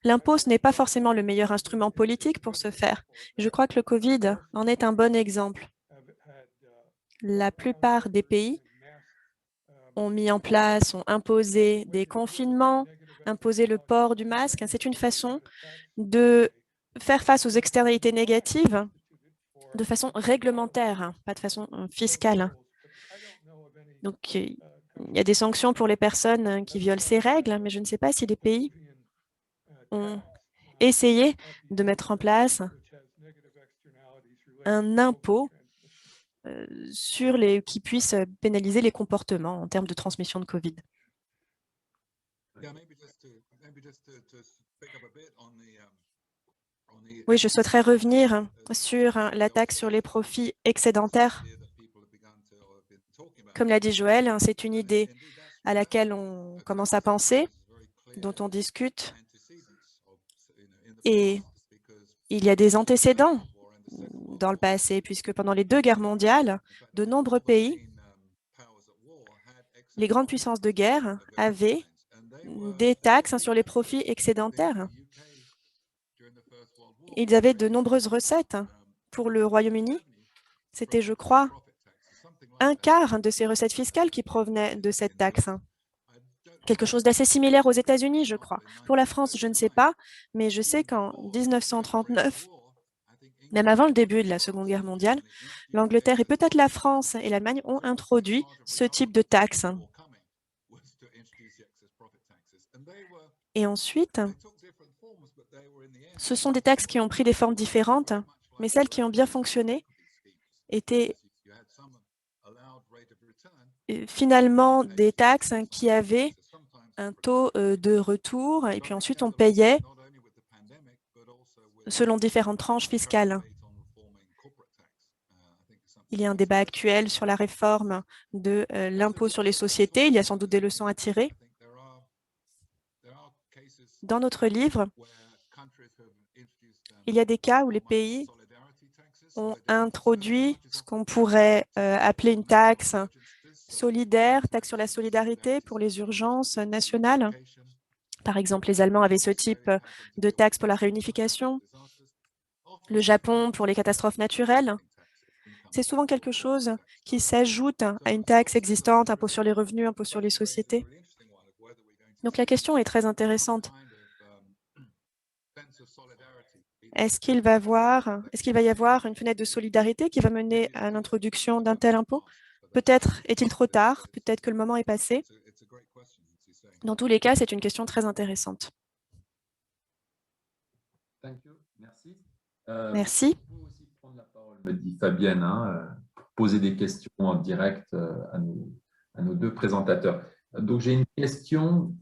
l'impôt, ce n'est pas forcément le meilleur instrument politique pour ce faire. Je crois que le Covid en est un bon exemple. La plupart des pays ont mis en place, ont imposé des confinements, imposé le port du masque. C'est une façon de faire face aux externalités négatives de façon réglementaire, pas de façon fiscale. Donc, il y a des sanctions pour les personnes qui violent ces règles, mais je ne sais pas si les pays ont essayé de mettre en place un impôt qui puisse pénaliser les comportements en termes de transmission de Covid. Oui, je souhaiterais revenir sur la taxe sur les profits excédentaires. Comme l'a dit Joël, c'est une idée à laquelle on commence à penser, dont on discute. Et il y a des antécédents dans le passé, puisque pendant les 2 guerres mondiales, de nombreux pays, les grandes puissances de guerre, avaient des taxes sur les profits excédentaires. Ils avaient de nombreuses recettes. Pour le Royaume-Uni, c'était, je crois, 1/4 de ces recettes fiscales qui provenaient de cette taxe. Quelque chose d'assez similaire aux États-Unis, je crois. Pour la France, je ne sais pas, mais je sais qu'en 1939, même avant le début de la Seconde Guerre mondiale, l'Angleterre et peut-être la France et l'Allemagne ont introduit ce type de taxe. Et ensuite, ce sont des taxes qui ont pris des formes différentes, mais celles qui ont bien fonctionné étaient finalement des taxes qui avaient un taux de retour, et puis ensuite on payait selon différentes tranches fiscales. Il y a un débat actuel sur la réforme de l'impôt sur les sociétés. Il y a sans doute des leçons à tirer. Dans notre livre, il y a des cas où les pays ont introduit ce qu'on pourrait appeler une taxe solidaire, taxe sur la solidarité pour les urgences nationales. Par exemple, les Allemands avaient ce type de taxe pour la réunification, le Japon pour les catastrophes naturelles. C'est souvent quelque chose qui s'ajoute à une taxe existante, impôt sur les revenus, impôt sur les sociétés. Donc la question est très intéressante. Est-ce qu'il va y avoir une fenêtre de solidarité qui va mener à l'introduction d'un tel impôt? Peut-être est-il trop tard, peut-être que le moment est passé. Dans tous les cas, c'est une question très intéressante. Merci. Merci. Vous pouvez aussi prendre la parole, me dit Fabienne, pour poser des questions en direct à nos 2 présentateurs. Donc, j'ai une question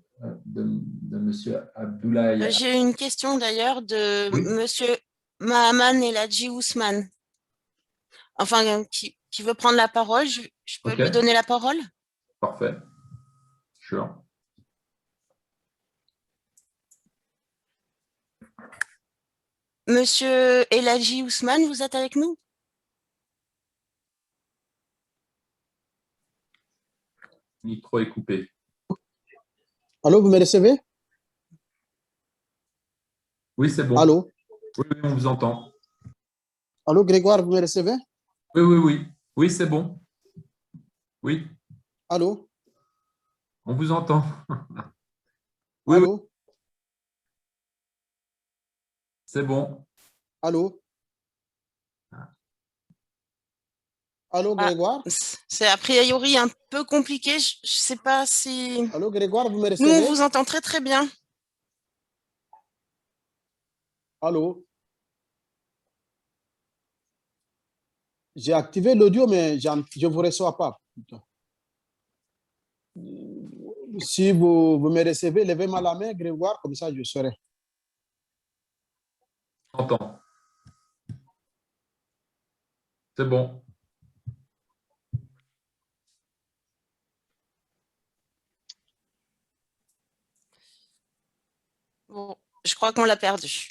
de M. Abdoulaye. J'ai une question d'ailleurs de Oui. M. Mahaman Eladji Ousmane. Enfin, qui veut prendre la parole. Je peux Ok. lui donner la parole? Parfait. Sure. Monsieur Eladji Ousmane, vous êtes avec nous? Le micro est coupé. Allô, vous me recevez? Oui, c'est bon. Allô? Oui, on vous entend. Allô, Grégoire, vous me recevez? Oui. Oui, c'est bon. Oui, Allô? on vous entend. Oui, Allô? c'est bon. Allô? Allô, Grégoire? C'est a priori un peu compliqué. Je ne sais pas si... Allô, Grégoire, vous me Nous, on recevez? vous entend très, très bien. Allô? J'ai activé l'audio, mais je ne vous reçois pas. Si vous me recevez, levez-moi la main, Grégoire, comme ça je saurai. J'entends. C'est bon. Bon, je crois qu'on l'a perdu.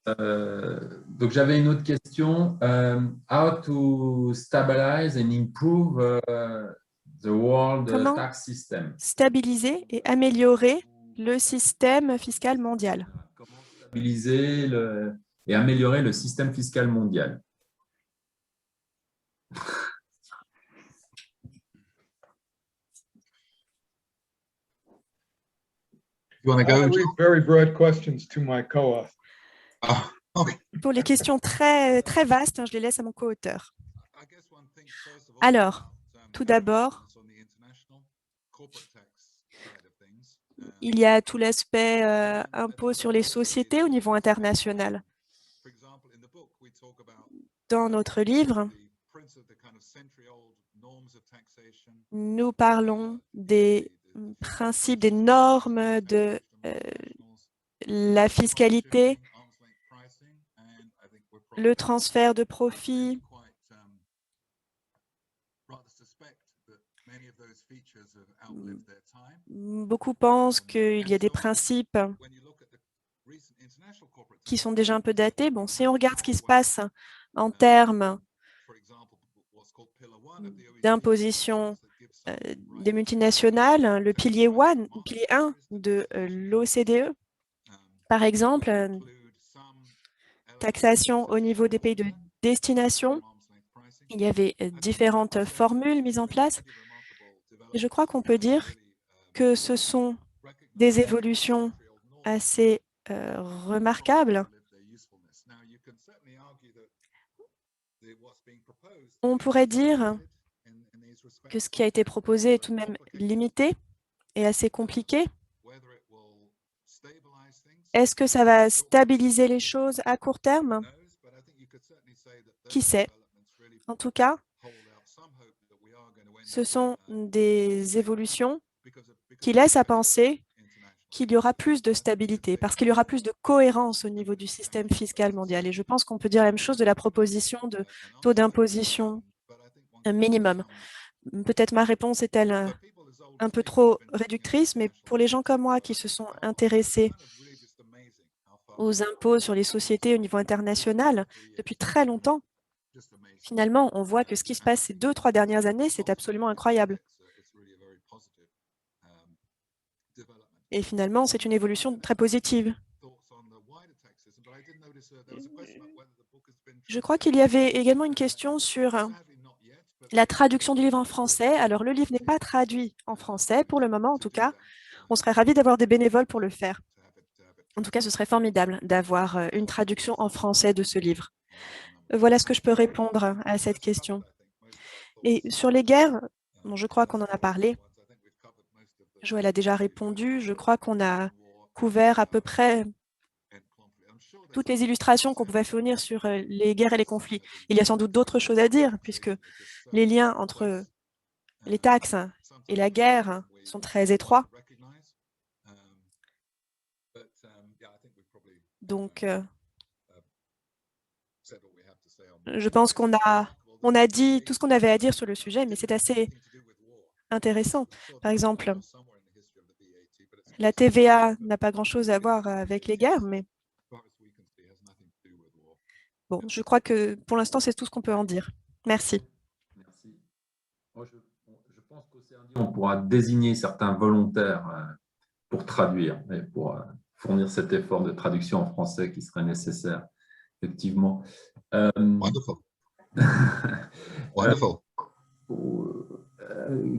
Donc, j'avais une autre question. How to stabilize and improve the world Comment tax system? stabiliser et améliorer le système fiscal mondial. Comment stabiliser et améliorer le système fiscal mondial? You want to I go? leave very broad questions to my co-author. Ah, okay. Pour les questions très vastes, je les laisse à mon co-auteur. I guess one thing, first of all, Alors, tout d'abord, on the international corporate tax side of things. il y a tout l'aspect impôt sur les sociétés au niveau international. For example, in the book, we talk about Dans notre livre, the prince of the kind of century-old norms of taxation. nous parlons des principes, des normes de la fiscalité, le transfert de profits. Beaucoup pensent qu'il y a des principes qui sont déjà un peu datés. Bon, si on regarde ce qui se passe en termes d'imposition des multinationales, le pilier 1 de l'OCDE, par exemple, taxation au niveau des pays de destination, il y avait différentes formules mises en place. Et je crois qu'on peut dire que ce sont des évolutions assez remarquables. On pourrait dire que ce qui a été proposé est tout de même limité et assez compliqué. Est-ce que ça va stabiliser les choses à court terme? Qui sait? En tout cas, ce sont des évolutions qui laissent à penser qu'il y aura plus de stabilité, parce qu'il y aura plus de cohérence au niveau du système fiscal mondial. Et je pense qu'on peut dire la même chose de la proposition de taux d'imposition minimum. Peut-être ma réponse est-elle un peu trop réductrice, mais pour les gens comme moi qui se sont intéressés aux impôts sur les sociétés au niveau international depuis très longtemps, finalement, on voit que ce qui se passe ces 2-3 dernières années, c'est absolument incroyable. Et finalement, c'est une évolution très positive. Je crois qu'il y avait également une question sur la traduction du livre en français. Alors, le livre n'est pas traduit en français, pour le moment en tout cas. On serait ravis d'avoir des bénévoles pour le faire. En tout cas, ce serait formidable d'avoir une traduction en français de ce livre. Voilà ce que je peux répondre à cette question. Et sur les guerres, bon, je crois qu'on en a parlé. Joël a déjà répondu. Je crois qu'on a couvert à peu près toutes les illustrations qu'on pouvait fournir sur les guerres et les conflits. Il y a sans doute d'autres choses à dire, puisque les liens entre les taxes et la guerre sont très étroits. Donc, je pense qu'on a dit tout ce qu'on avait à dire sur le sujet, mais c'est assez intéressant. Par exemple, la TVA n'a pas grand-chose à voir avec les guerres, mais bon, je crois que pour l'instant, c'est tout ce qu'on peut en dire. Merci. Merci. Moi, je pense qu'au CRD, on pourra désigner certains volontaires pour traduire, et pour fournir cet effort de traduction en français qui serait nécessaire, effectivement. Wonderful. Wonderful.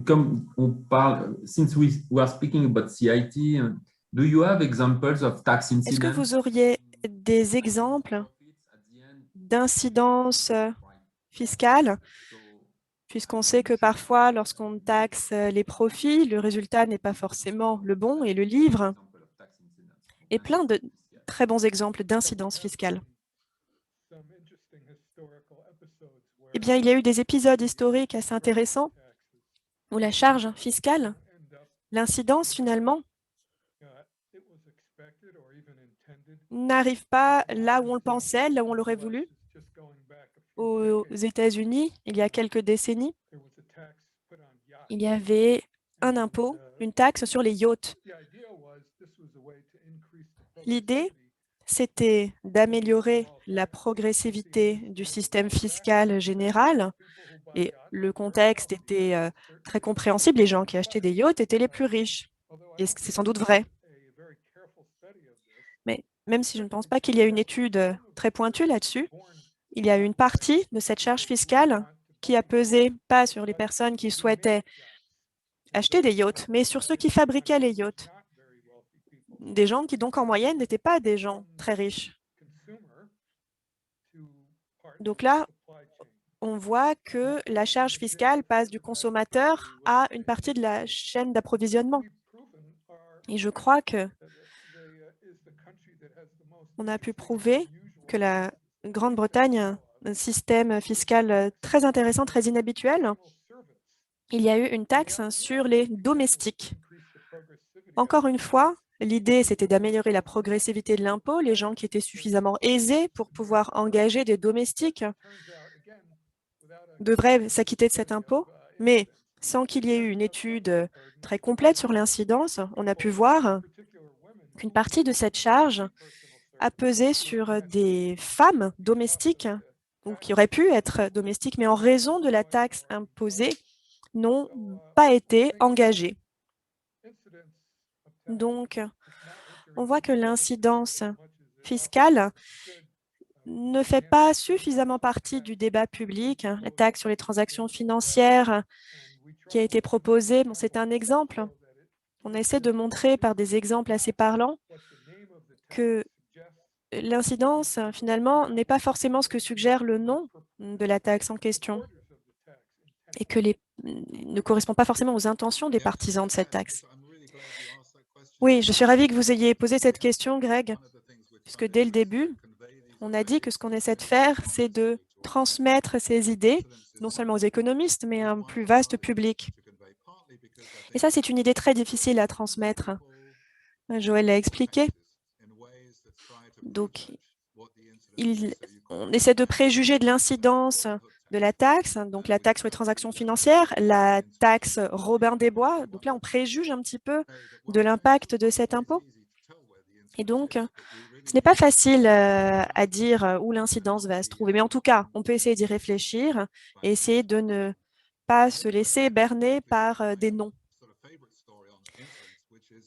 Comme on parle, since we are speaking about CIT, do you have examples of tax incidents? Est-ce que vous auriez des exemples d'incidences fiscales, puisqu'on sait que parfois, lorsqu'on taxe les profits, le résultat n'est pas forcément le bon, et le livre est plein de très bons exemples d'incidences fiscales. Eh bien, il y a eu des épisodes historiques assez intéressants où la charge fiscale, l'incidence finalement, n'arrive pas là où on le pensait, là où on l'aurait voulu. Aux États-Unis, il y a quelques décennies, il y avait un impôt, une taxe sur les yachts. L'idée, c'était d'améliorer la progressivité du système fiscal général. Et le contexte était très compréhensible. Les gens qui achetaient des yachts étaient les plus riches. Et c'est sans doute vrai. Mais même si je ne pense pas qu'il y ait une étude très pointue là-dessus, il y a une partie de cette charge fiscale qui a pesé pas sur les personnes qui souhaitaient acheter des yachts, mais sur ceux qui fabriquaient les yachts. Des gens qui, donc, en moyenne, n'étaient pas des gens très riches. Donc là, on voit que la charge fiscale passe du consommateur à une partie de la chaîne d'approvisionnement. Et je crois que on a pu prouver que la Grande-Bretagne a un système fiscal très intéressant, très inhabituel. Il y a eu une taxe sur les domestiques. Encore une fois, l'idée, c'était d'améliorer la progressivité de l'impôt. Les gens qui étaient suffisamment aisés pour pouvoir engager des domestiques devraient s'acquitter de cet impôt, mais sans qu'il y ait eu une étude très complète sur l'incidence, on a pu voir qu'une partie de cette charge a pesé sur des femmes domestiques, ou qui auraient pu être domestiques, mais en raison de la taxe imposée, n'ont pas été engagées. Donc, on voit que l'incidence fiscale ne fait pas suffisamment partie du débat public. La taxe sur les transactions financières qui a été proposée, bon, c'est un exemple. On essaie de montrer par des exemples assez parlants que l'incidence, finalement, n'est pas forcément ce que suggère le nom de la taxe en question et que ne correspond pas forcément aux intentions des partisans de cette taxe. Oui, je suis ravie que vous ayez posé cette question, Greg, puisque dès le début, on a dit que ce qu'on essaie de faire, c'est de transmettre ces idées, non seulement aux économistes, mais à un plus vaste public. Et ça, c'est une idée très difficile à transmettre. Joël l'a expliqué. Donc, on essaie de préjuger de l'incidence de la taxe, donc la taxe sur les transactions financières, la taxe Robin des Bois. Donc là, on préjuge un petit peu de l'impact de cet impôt. Et donc, ce n'est pas facile à dire où l'incidence va se trouver. Mais en tout cas, on peut essayer d'y réfléchir et essayer de ne pas se laisser berner par des noms.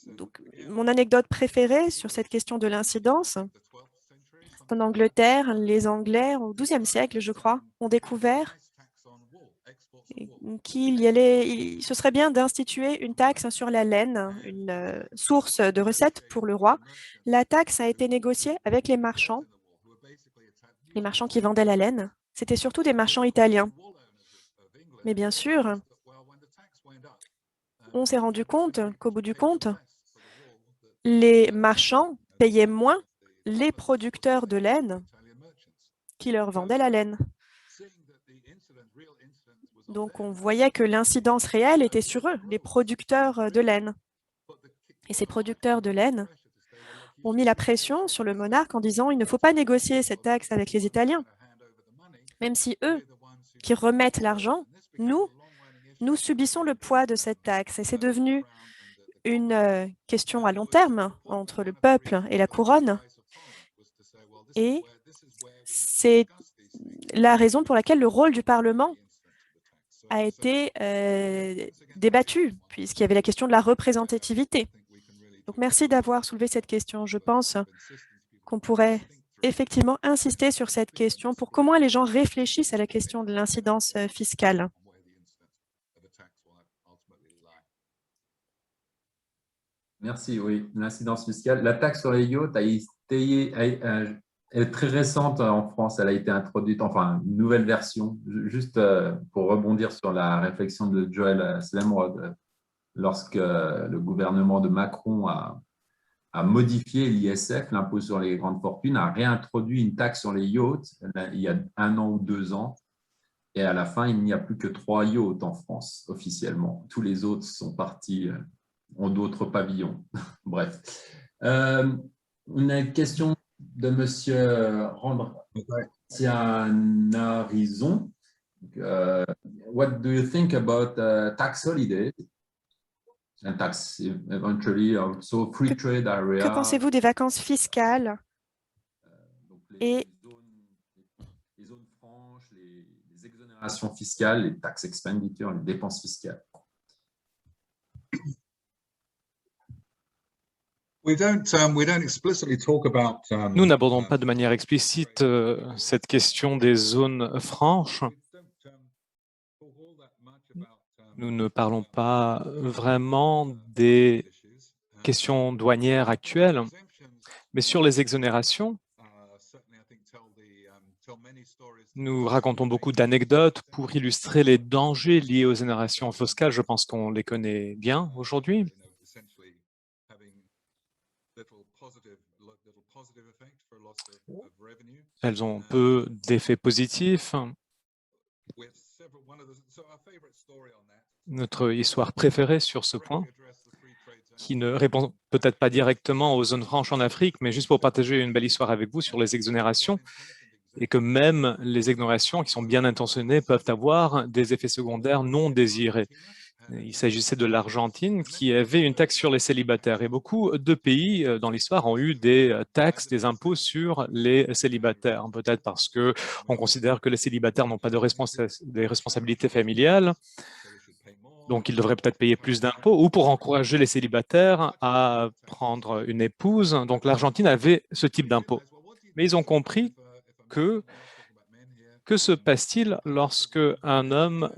Donc, mon anecdote préférée sur cette question de l'incidence, c'est en Angleterre. Les Anglais, au XIIe siècle, je crois, ont découvert ce serait bien d'instituer une taxe sur la laine, une source de recettes pour le roi. La taxe a été négociée avec les marchands qui vendaient la laine. C'était surtout des marchands italiens. Mais bien sûr, on s'est rendu compte qu'au bout du compte, les marchands payaient moins les producteurs de laine qui leur vendaient la laine. Donc, on voyait que l'incidence réelle était sur eux, les producteurs de laine. Et ces producteurs de laine ont mis la pression sur le monarque en disant « il ne faut pas négocier cette taxe avec les Italiens, même si eux, qui remettent l'argent, nous subissons le poids de cette taxe. » Et c'est devenu une question à long terme entre le peuple et la couronne. Et c'est la raison pour laquelle le rôle du Parlement a été débattu, puisqu'il y avait la question de la représentativité. Donc, merci d'avoir soulevé cette question. Je pense qu'on pourrait effectivement insister sur cette question pour qu'au moins les gens réfléchissent à la question de l'incidence fiscale. Merci, oui, l'incidence fiscale. La taxe sur les yachts est très récente en France. Elle a été introduite, enfin, une nouvelle version, juste pour rebondir sur la réflexion de Joël Slemrod, lorsque le gouvernement de Macron a modifié l'ISF, l'impôt sur les grandes fortunes, a réintroduit une taxe sur les yachts il y a 1 an ou 2 ans. Et à la fin, il n'y a plus que 3 yachts en France, officiellement. Tous les autres sont partis, ont d'autres pavillons. Bref. On a une question de monsieur Randcianarizon. What do you think about tax holidays and tax eventually also free trade area? Que pensez-vous des vacances fiscales et les zones franches, les exonérations fiscales, les taxes expenditures, les dépenses fiscales? Nous n'abordons pas de manière explicite cette question des zones franches. Nous ne parlons pas vraiment des questions douanières actuelles, mais sur les exonérations, nous racontons beaucoup d'anecdotes pour illustrer les dangers liés aux exonérations fiscales. Je pense qu'on les connaît bien aujourd'hui. Elles ont peu d'effets positifs. Notre histoire préférée sur ce point, qui ne répond peut-être pas directement aux zones franches en Afrique, mais juste pour partager une belle histoire avec vous sur les exonérations, et que même les exonérations qui sont bien intentionnées peuvent avoir des effets secondaires non désirés. Il s'agissait de l'Argentine qui avait une taxe sur les célibataires et beaucoup de pays dans l'histoire ont eu des taxes, des impôts sur les célibataires, peut-être parce qu'on considère que les célibataires n'ont pas de responsabilités familiales, donc ils devraient peut-être payer plus d'impôts, ou pour encourager les célibataires à prendre une épouse. Donc l'Argentine avait ce type d'impôt. Mais ils ont compris que se passe-t-il lorsque un homme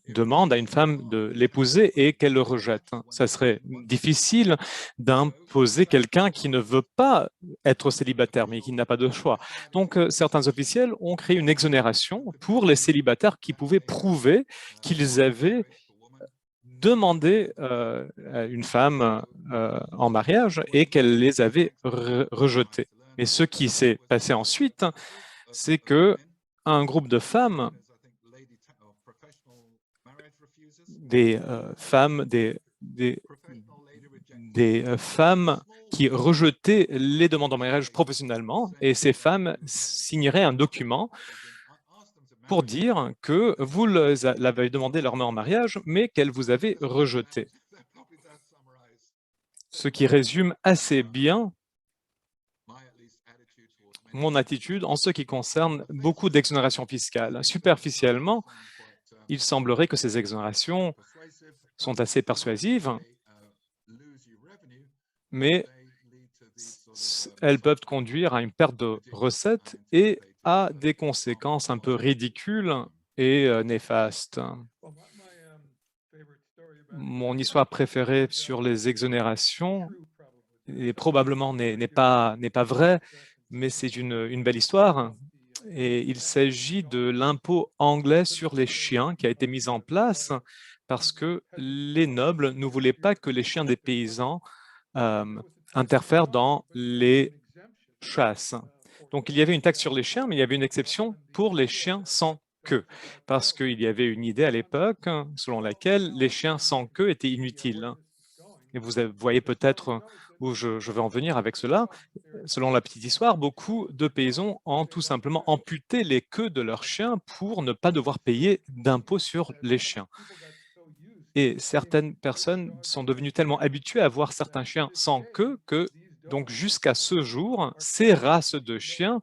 demande à une femme de l'épouser et qu'elle le rejette? Ça serait difficile d'imposer quelqu'un qui ne veut pas être célibataire, mais qui n'a pas de choix. Donc, certains officiels ont créé une exonération pour les célibataires qui pouvaient prouver qu'ils avaient demandé à une femme en mariage et qu'elle les avait rejetés. Et ce qui s'est passé ensuite, c'est qu'un groupe de femmes, des femmes qui rejetaient les demandes en mariage professionnellement, et ces femmes signeraient un document pour dire que vous l'avez demandé leur main en mariage, mais qu'elle vous avait rejeté. Ce qui résume assez bien mon attitude en ce qui concerne beaucoup d'exonérations fiscales. Superficiellement, il semblerait que ces exonérations sont assez persuasives, mais elles peuvent conduire à une perte de recettes et à des conséquences un peu ridicules et néfastes. Mon histoire préférée sur les exonérations, et probablement n'est pas vraie, mais c'est une belle histoire. Et il s'agit de l'impôt anglais sur les chiens qui a été mis en place parce que les nobles ne voulaient pas que les chiens des paysans interfèrent dans les chasses. Donc, il y avait une taxe sur les chiens, mais il y avait une exception pour les chiens sans queue, parce qu'il y avait une idée à l'époque selon laquelle les chiens sans queue étaient inutiles. Et vous voyez peut-être où je vais en venir avec cela. Selon la petite histoire, beaucoup de paysans ont tout simplement amputé les queues de leurs chiens pour ne pas devoir payer d'impôts sur les chiens. Et certaines personnes sont devenues tellement habituées à voir certains chiens sans queue que, donc jusqu'à ce jour, ces races de chiens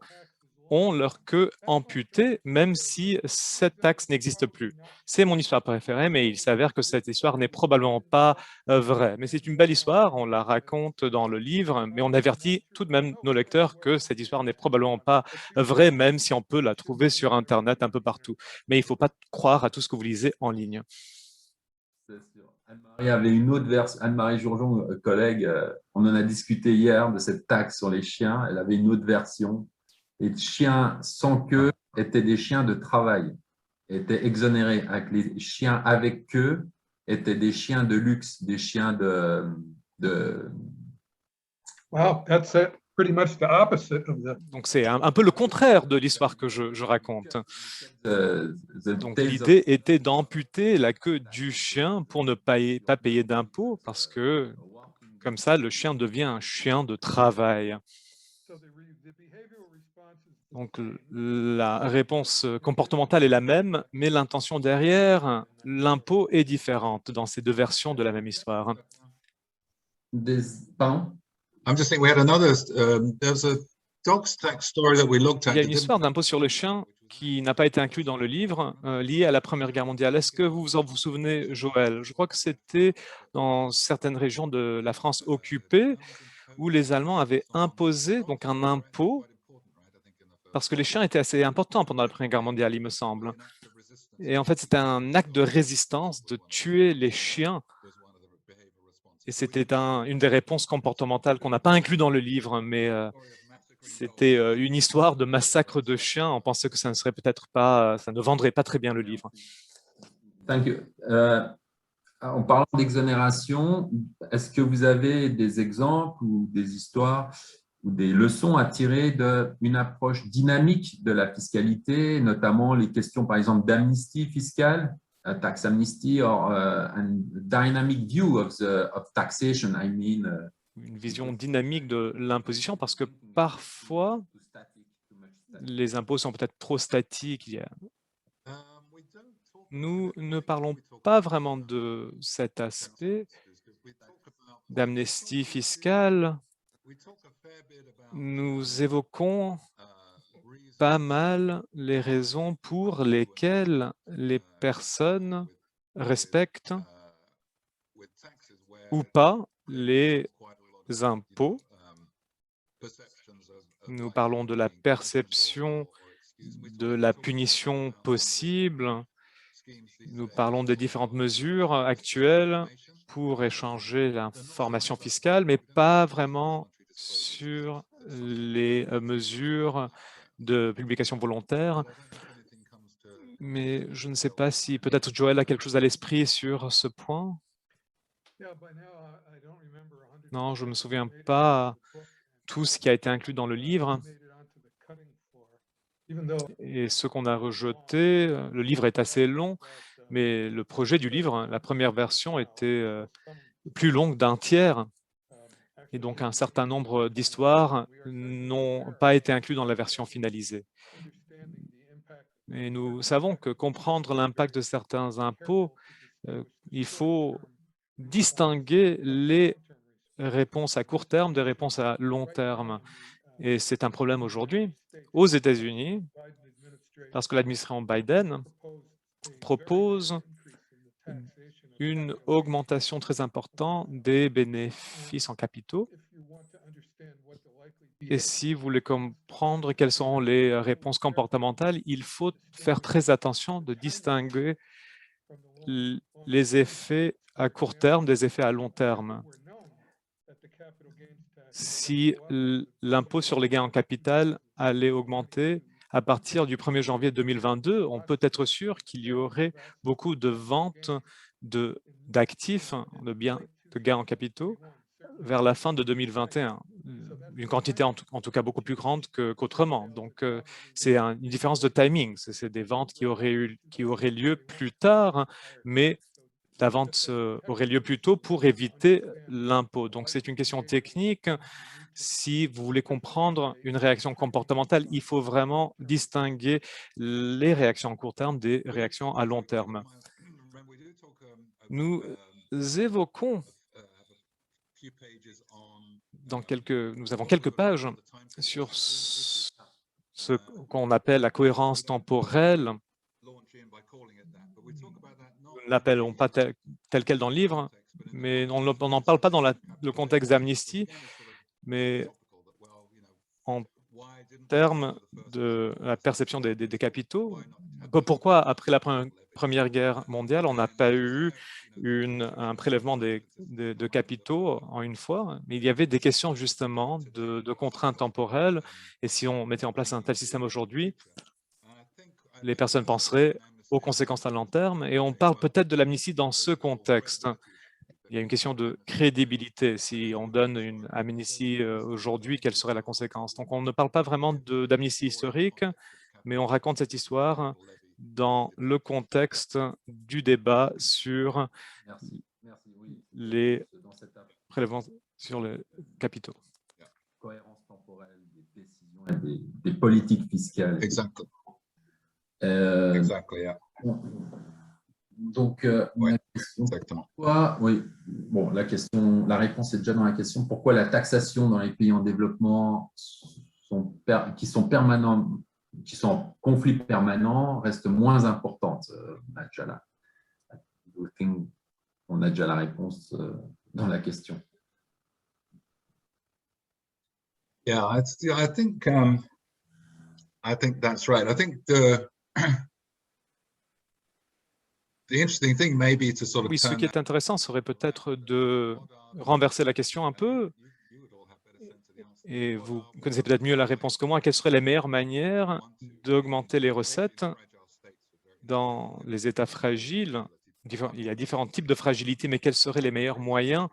ont leur queue amputée, même si cette taxe n'existe plus. C'est mon histoire préférée, mais il s'avère que cette histoire n'est probablement pas vraie. Mais c'est une belle histoire, on la raconte dans le livre, mais on avertit tout de même nos lecteurs que cette histoire n'est probablement pas vraie, même si on peut la trouver sur Internet un peu partout. Mais il ne faut pas croire à tout ce que vous lisez en ligne. Anne-Marie avait une autre version. Anne-Marie Jourjon, collègue, on en a discuté hier de cette taxe sur les chiens. Elle avait une autre version. Les chiens sans queue étaient des chiens de travail, étaient exonérés. Avec les chiens avec queue étaient des chiens de luxe, des chiens de... Wow, that's it. pretty much the opposite of the. Donc, c'est un peu le contraire de l'histoire que je raconte. Donc, tails of- l'idée était d'amputer la queue du chien pour ne pas payer d'impôts parce que, comme ça, le chien devient un chien de travail. So the behavioral response is the Donc, same. la réponse comportementale est la même, mais l'intention derrière, l'impôt est différente dans ces deux versions de la même histoire. Pardon? I'm just thinking we had another, there's a dog tax story that we looked Il at. y a that une didn't- histoire d'impôt sur le chien qui n'a pas été inclus dans le livre, liée à la Première Guerre mondiale. Est-ce que vous vous souvenez, Joël? Je crois que c'était dans certaines régions de la France occupée où les Allemands avaient imposé donc un impôt parce que les chiens étaient assez importants pendant la Première Guerre mondiale, il me semble. Et en fait, c'était un acte de résistance de tuer les chiens. Et c'était une des réponses comportementales qu'on n'a pas inclus dans le livre, mais c'était une histoire de massacre de chiens. On pensait que ça ne serait peut-être pas, ça ne vendrait pas très bien le livre. Thank you. En parlant d'exonération, est-ce que vous avez des exemples ou des histoires ou des leçons à tirer d'une approche dynamique de la fiscalité, notamment les questions, par exemple, d'amnistie fiscale, tax amnesty, or a dynamic view of taxation, I mean. Une vision dynamique de l'imposition, parce que parfois, les impôts sont peut-être trop statiques. Nous ne parlons pas vraiment de cet aspect d'amnistie fiscale. Nous évoquons pas mal les raisons pour lesquelles les personnes respectent ou pas les impôts. Nous parlons de la perception de la punition possible. Nous parlons des différentes mesures actuelles pour échanger l'information fiscale, mais pas vraiment sur les mesures de publication volontaire. Mais je ne sais pas si peut-être Joël a quelque chose à l'esprit sur ce point. Yeah, by now I don't remember 100. Non, je ne me souviens pas tout ce qui a été inclus dans le livre. Made it onto the cutting floor. Even though Et ce qu'on a rejeté, le livre est assez long, mais le projet du livre, la première version, était plus longue d'un tiers. Et donc, un certain nombre d'histoires n'ont pas été inclus dans la version finalisée. Et nous savons que comprendre l'impact de certains impôts, il faut distinguer les réponses à court terme des réponses à long terme. Et c'est un problème aujourd'hui aux États-Unis, parce que l'administration Biden propose une augmentation très importante des bénéfices en capitaux. Et si vous voulez comprendre quelles sont les réponses comportementales, il faut faire très attention de distinguer les effets à court terme des effets à long terme. Si l'impôt sur les gains en capital allait augmenter à partir du 1er janvier 2022, on peut être sûr qu'il y aurait beaucoup de ventes d'actifs, de biens, de gains en capitaux vers la fin de 2021. Une quantité en tout cas beaucoup plus grande qu'autrement. Donc, c'est une différence de timing. C'est des ventes qui auraient lieu plus tard, mais la vente aurait lieu plus tôt pour éviter l'impôt. Donc, c'est une question technique. Si vous voulez comprendre une réaction comportementale, il faut vraiment distinguer les réactions à court terme des réactions à long terme. Nous évoquons nous avons quelques pages sur ce qu'on appelle la cohérence temporelle. Nous ne l'appelons pas tel quel dans le livre, mais on n'en parle pas dans le contexte d'amnistie, mais en termes de la perception des capitaux. Pourquoi, après la Première Guerre mondiale, on n'a pas eu un prélèvement de capitaux en une fois, mais il y avait des questions justement de contraintes temporelles, et si on mettait en place un tel système aujourd'hui, les personnes penseraient aux conséquences à long terme, et on parle peut-être de l'amnistie dans ce contexte. Il y a une question de crédibilité. Si on donne une amnistie aujourd'hui, quelle serait la conséquence? Donc, on ne parle pas vraiment d'amnistie historique, mais on raconte cette histoire dans le contexte du débat sur les prélèvements sur les capitaux. Cohérence temporelle des décisions et des politiques fiscales. Exactly. Euh, Exactly, yeah. Donc, Ouais, la question, exactement. pourquoi, oui, bon, la réponse est déjà dans la question. Pourquoi la taxation dans les pays en développement qui sont permanents, qui sont en conflit permanent, reste moins importante? On a déjà on a déjà la réponse dans la question. Yeah, I think that's right. I think the interesting thing may be to sort of Oui, ce turn qui est intéressant serait peut-être de renverser la question un peu. Et vous connaissez peut-être mieux la réponse que moi. Quelles seraient les meilleures manières d'augmenter les recettes dans les États fragiles? Il y a différents types de fragilité, mais quels seraient les meilleurs moyens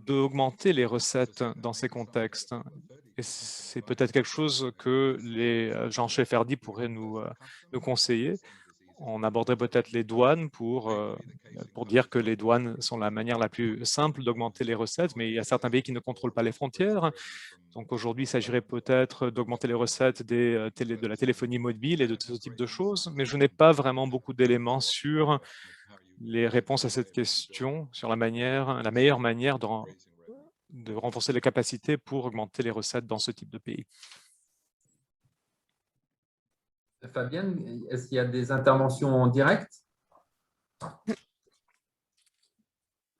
d'augmenter les recettes dans ces contextes? Et c'est peut-être quelque chose que les Jean Shefferdy pourraient nous conseiller. On aborderait peut-être les douanes pour dire que les douanes sont la manière la plus simple d'augmenter les recettes, mais il y a certains pays qui ne contrôlent pas les frontières. Donc aujourd'hui, il s'agirait peut-être d'augmenter les recettes de la téléphonie mobile et de ce type de choses, mais je n'ai pas vraiment beaucoup d'éléments sur les réponses à cette question, sur la meilleure manière de renforcer les capacités pour augmenter les recettes dans ce type de pays. Fabienne, est-ce qu'il y a des interventions en direct?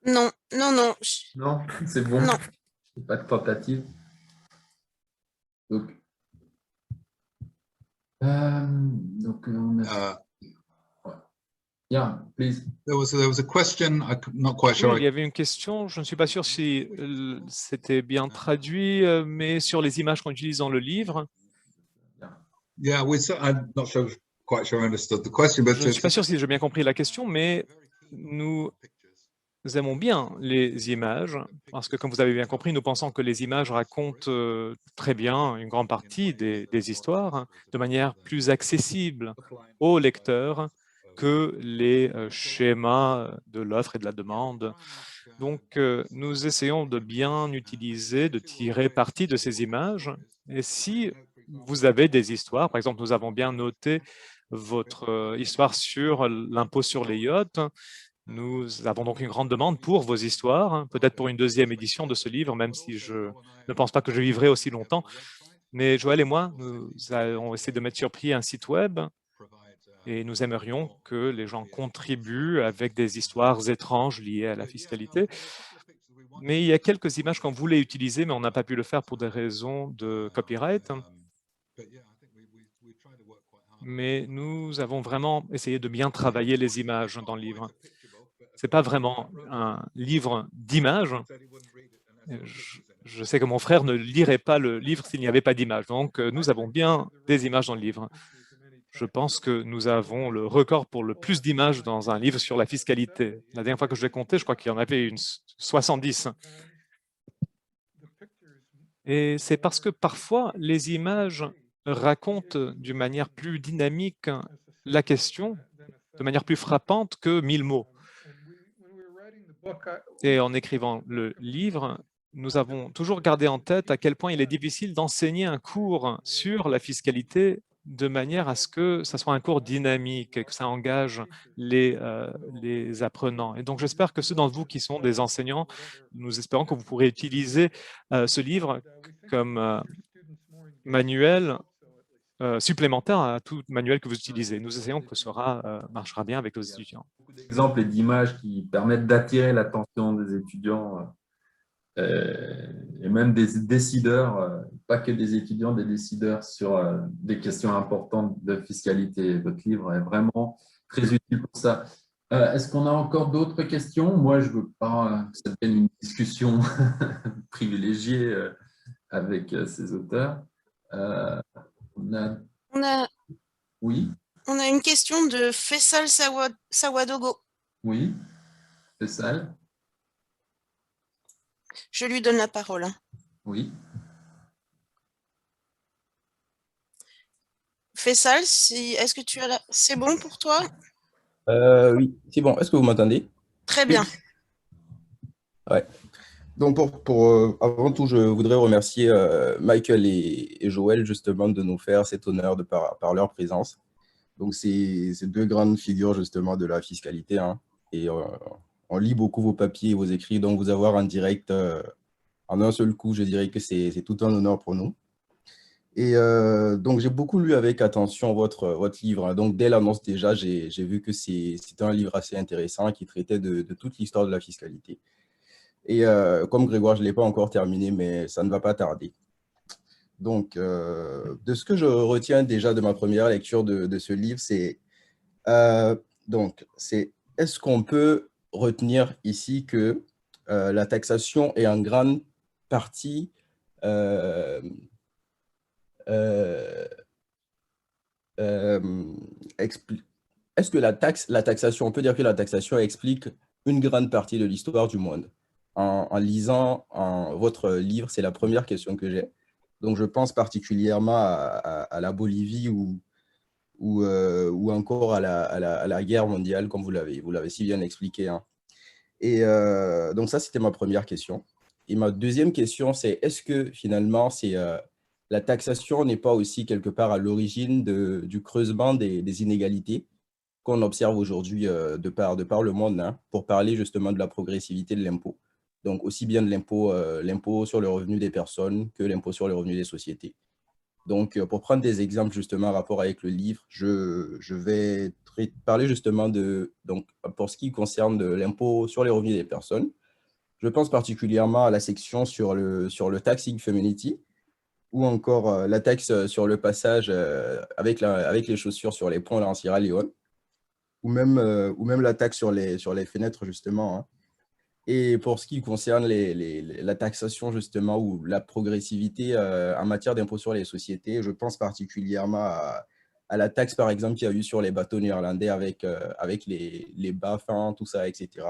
Non, non, non. Non, c'est bon. Non. Pas de tentative. Donc on a... Yeah, please. there was a question. I'm not quite sure. Oui, il y avait une question, je ne suis pas sûr si c'était bien traduit, mais sur les images qu'on utilise dans le livre. Yeah, I'm not quite sure I understood the question, but Je ne suis pas sûr si j'ai bien compris la question, mais nous aimons bien les images, parce que comme vous avez bien compris, nous pensons que les images racontent très bien une grande partie des histoires de manière plus accessible aux lecteurs que les schémas de l'offre et de la demande. Donc, nous essayons de bien utiliser, de tirer parti de ces images. Et si vous avez des histoires, par exemple, nous avons bien noté votre histoire sur l'impôt sur les yachts. Nous avons donc une grande demande pour vos histoires, peut-être pour une deuxième édition de ce livre, même si je ne pense pas que je vivrai aussi longtemps. Mais Joël et moi, nous avons essayé de mettre sur pied un site web et nous aimerions que les gens contribuent avec des histoires étranges liées à la fiscalité. Mais il y a quelques images qu'on voulait utiliser, mais on n'a pas pu le faire pour des raisons de copyright. Mais nous avons vraiment essayé de bien travailler les images dans le livre. Ce n'est pas vraiment un livre d'images. Je sais que mon frère ne lirait pas le livre s'il n'y avait pas d'images. Donc, nous avons bien des images dans le livre. Je pense que nous avons le record pour le plus d'images dans un livre sur la fiscalité. La dernière fois que je l'ai compté, je crois qu'il y en avait 70. Et c'est parce que parfois, les images racontent d'une manière plus dynamique la question, de manière plus frappante que 1000 mots. Et en écrivant le livre, nous avons toujours gardé en tête à quel point il est difficile d'enseigner un cours sur la fiscalité de manière à ce que ça soit un cours dynamique et que ça engage les apprenants. Et donc, j'espère que ceux d'entre vous qui sont des enseignants, nous espérons que vous pourrez utiliser ce livre comme manuel supplémentaire à tout manuel que vous utilisez. Nous essayons que ce marchera bien avec nos étudiants. Exemples et d'images qui permettent d'attirer l'attention des étudiants et même des décideurs, pas que des étudiants, des décideurs sur des questions importantes de fiscalité. Votre livre est vraiment très utile pour ça. Est-ce qu'on a encore d'autres questions? Moi, je ne veux pas que ça devienne une discussion privilégiée avec ces auteurs. Oui. On a une question de Faisal Sawadogo. Oui, Faisal. Je lui donne la parole. Oui. Faisal, est-ce que tu as la... C'est bon pour toi? Oui, c'est bon. Est-ce que vous m'entendez? Très bien. Ouais. Donc, avant tout, je voudrais remercier Michael et Joël, justement, de nous faire cet honneur par leur présence. Donc, c'est deux grandes figures, justement, de la fiscalité, hein. Et on lit beaucoup vos papiers et vos écrits, donc vous avoir en direct en un seul coup, je dirais que c'est tout un honneur pour nous. Et donc, j'ai beaucoup lu avec attention votre livre, hein. Donc, dès l'annonce déjà, j'ai vu que c'était un livre assez intéressant qui traitait de toute l'histoire de la fiscalité. Et comme Grégoire, je ne l'ai pas encore terminé, mais ça ne va pas tarder. Donc, de ce que je retiens déjà de ma première lecture de ce livre, c'est est-ce qu'on peut retenir ici que la taxation est en grande partie euh, euh, est-ce que la taxation, on peut dire que la taxation explique une grande partie de l'histoire du monde? En lisant votre livre, c'est la première question que j'ai. Donc, je pense particulièrement à la Bolivie ou encore à la guerre mondiale, comme vous l'avez si bien expliqué, hein. Et donc, ça, c'était ma première question. Et ma deuxième question, c'est est-ce que finalement, la taxation n'est pas aussi quelque part à l'origine du creusement des inégalités qu'on observe aujourd'hui de par le monde, hein, pour parler justement de la progressivité de l'impôt. Donc, aussi bien de l'impôt sur le revenu des personnes que l'impôt sur le revenu des sociétés. Donc, pour prendre des exemples justement en rapport avec le livre, je vais parler justement donc, pour ce qui concerne de l'impôt sur les revenus des personnes, je pense particulièrement à la section sur le taxing femininity ou encore la taxe sur le passage avec les chaussures sur les ponts là, en Sierra Leone ou même la taxe sur les fenêtres, justement, hein. Et pour ce qui concerne la taxation, justement, ou la progressivité en matière d'impôt sur les sociétés, je pense particulièrement à la taxe, par exemple, qu'il y a eu sur les bateaux néerlandais avec les BAFin, tout ça, etc.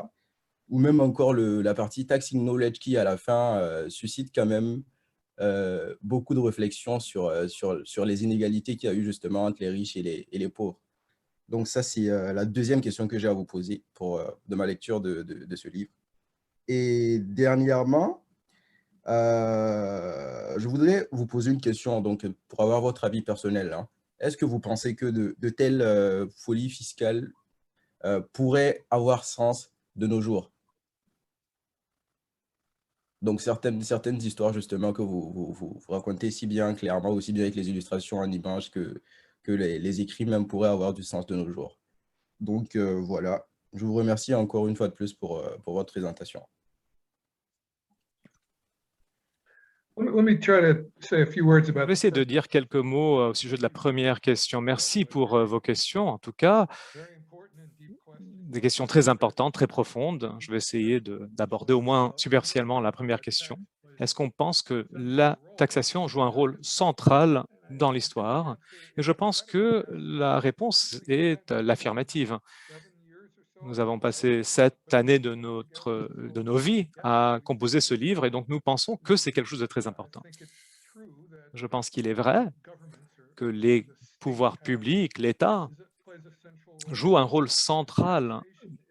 Ou même encore la partie taxing knowledge qui, à la fin, suscite quand même beaucoup de réflexions sur les inégalités qu'il y a eu, justement, entre les riches et les pauvres. Donc ça, c'est la deuxième question que j'ai à vous poser de ma lecture de ce livre. Et dernièrement, je voudrais vous poser une question donc, pour avoir votre avis personnel, hein. Est-ce que vous pensez que de telles folies fiscales pourraient avoir sens de nos jours? Donc certaines histoires justement que vous racontez si bien clairement, aussi bien avec les illustrations en images que les écrits même pourraient avoir du sens de nos jours. Donc voilà, je vous remercie encore une fois de plus pour votre présentation. Let me try to say a few words Je about vais essayer de dire quelques mots au sujet de la première question. Merci pour vos questions, en tout cas, des questions très importantes, très profondes. Je vais essayer d'aborder au moins superficiellement la première question. Est-ce qu'on pense que la taxation joue un rôle central dans l'histoire? Et je pense que la réponse est l'affirmative. Nous avons passé 7 années de nos vies à composer ce livre et donc nous pensons que c'est quelque chose de très important. Je pense qu'il est vrai que les pouvoirs publics, l'État, jouent un rôle central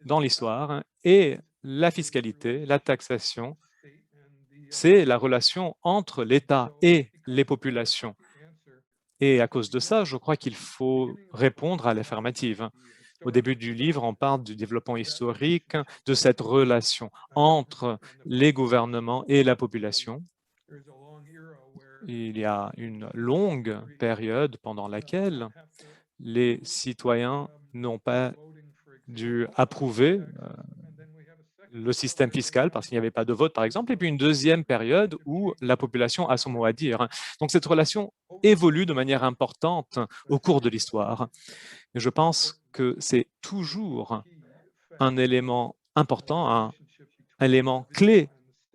dans l'histoire et la fiscalité, la taxation, c'est la relation entre l'État et les populations. Et à cause de ça, je crois qu'il faut répondre à l'affirmative. Au début du livre, on parle du développement historique, de cette relation entre les gouvernements et la population. Il y a une longue période pendant laquelle les citoyens n'ont pas dû approuver le système fiscal parce qu'il n'y avait pas de vote, par exemple, et puis une deuxième période où la population a son mot à dire. Donc cette relation évolue de manière importante au cours de l'histoire. Et je pense que c'est toujours un élément important, un élément clé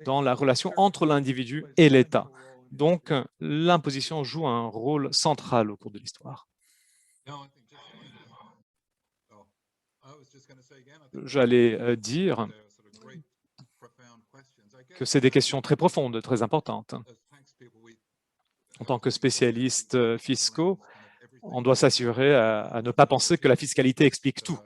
dans la relation entre l'individu et l'État. Donc, l'imposition joue un rôle central au cours de l'histoire. J'allais dire que c'est des questions très profondes, très importantes. En tant que spécialistes fiscaux, on doit s'assurer à ne pas penser que la fiscalité explique tout.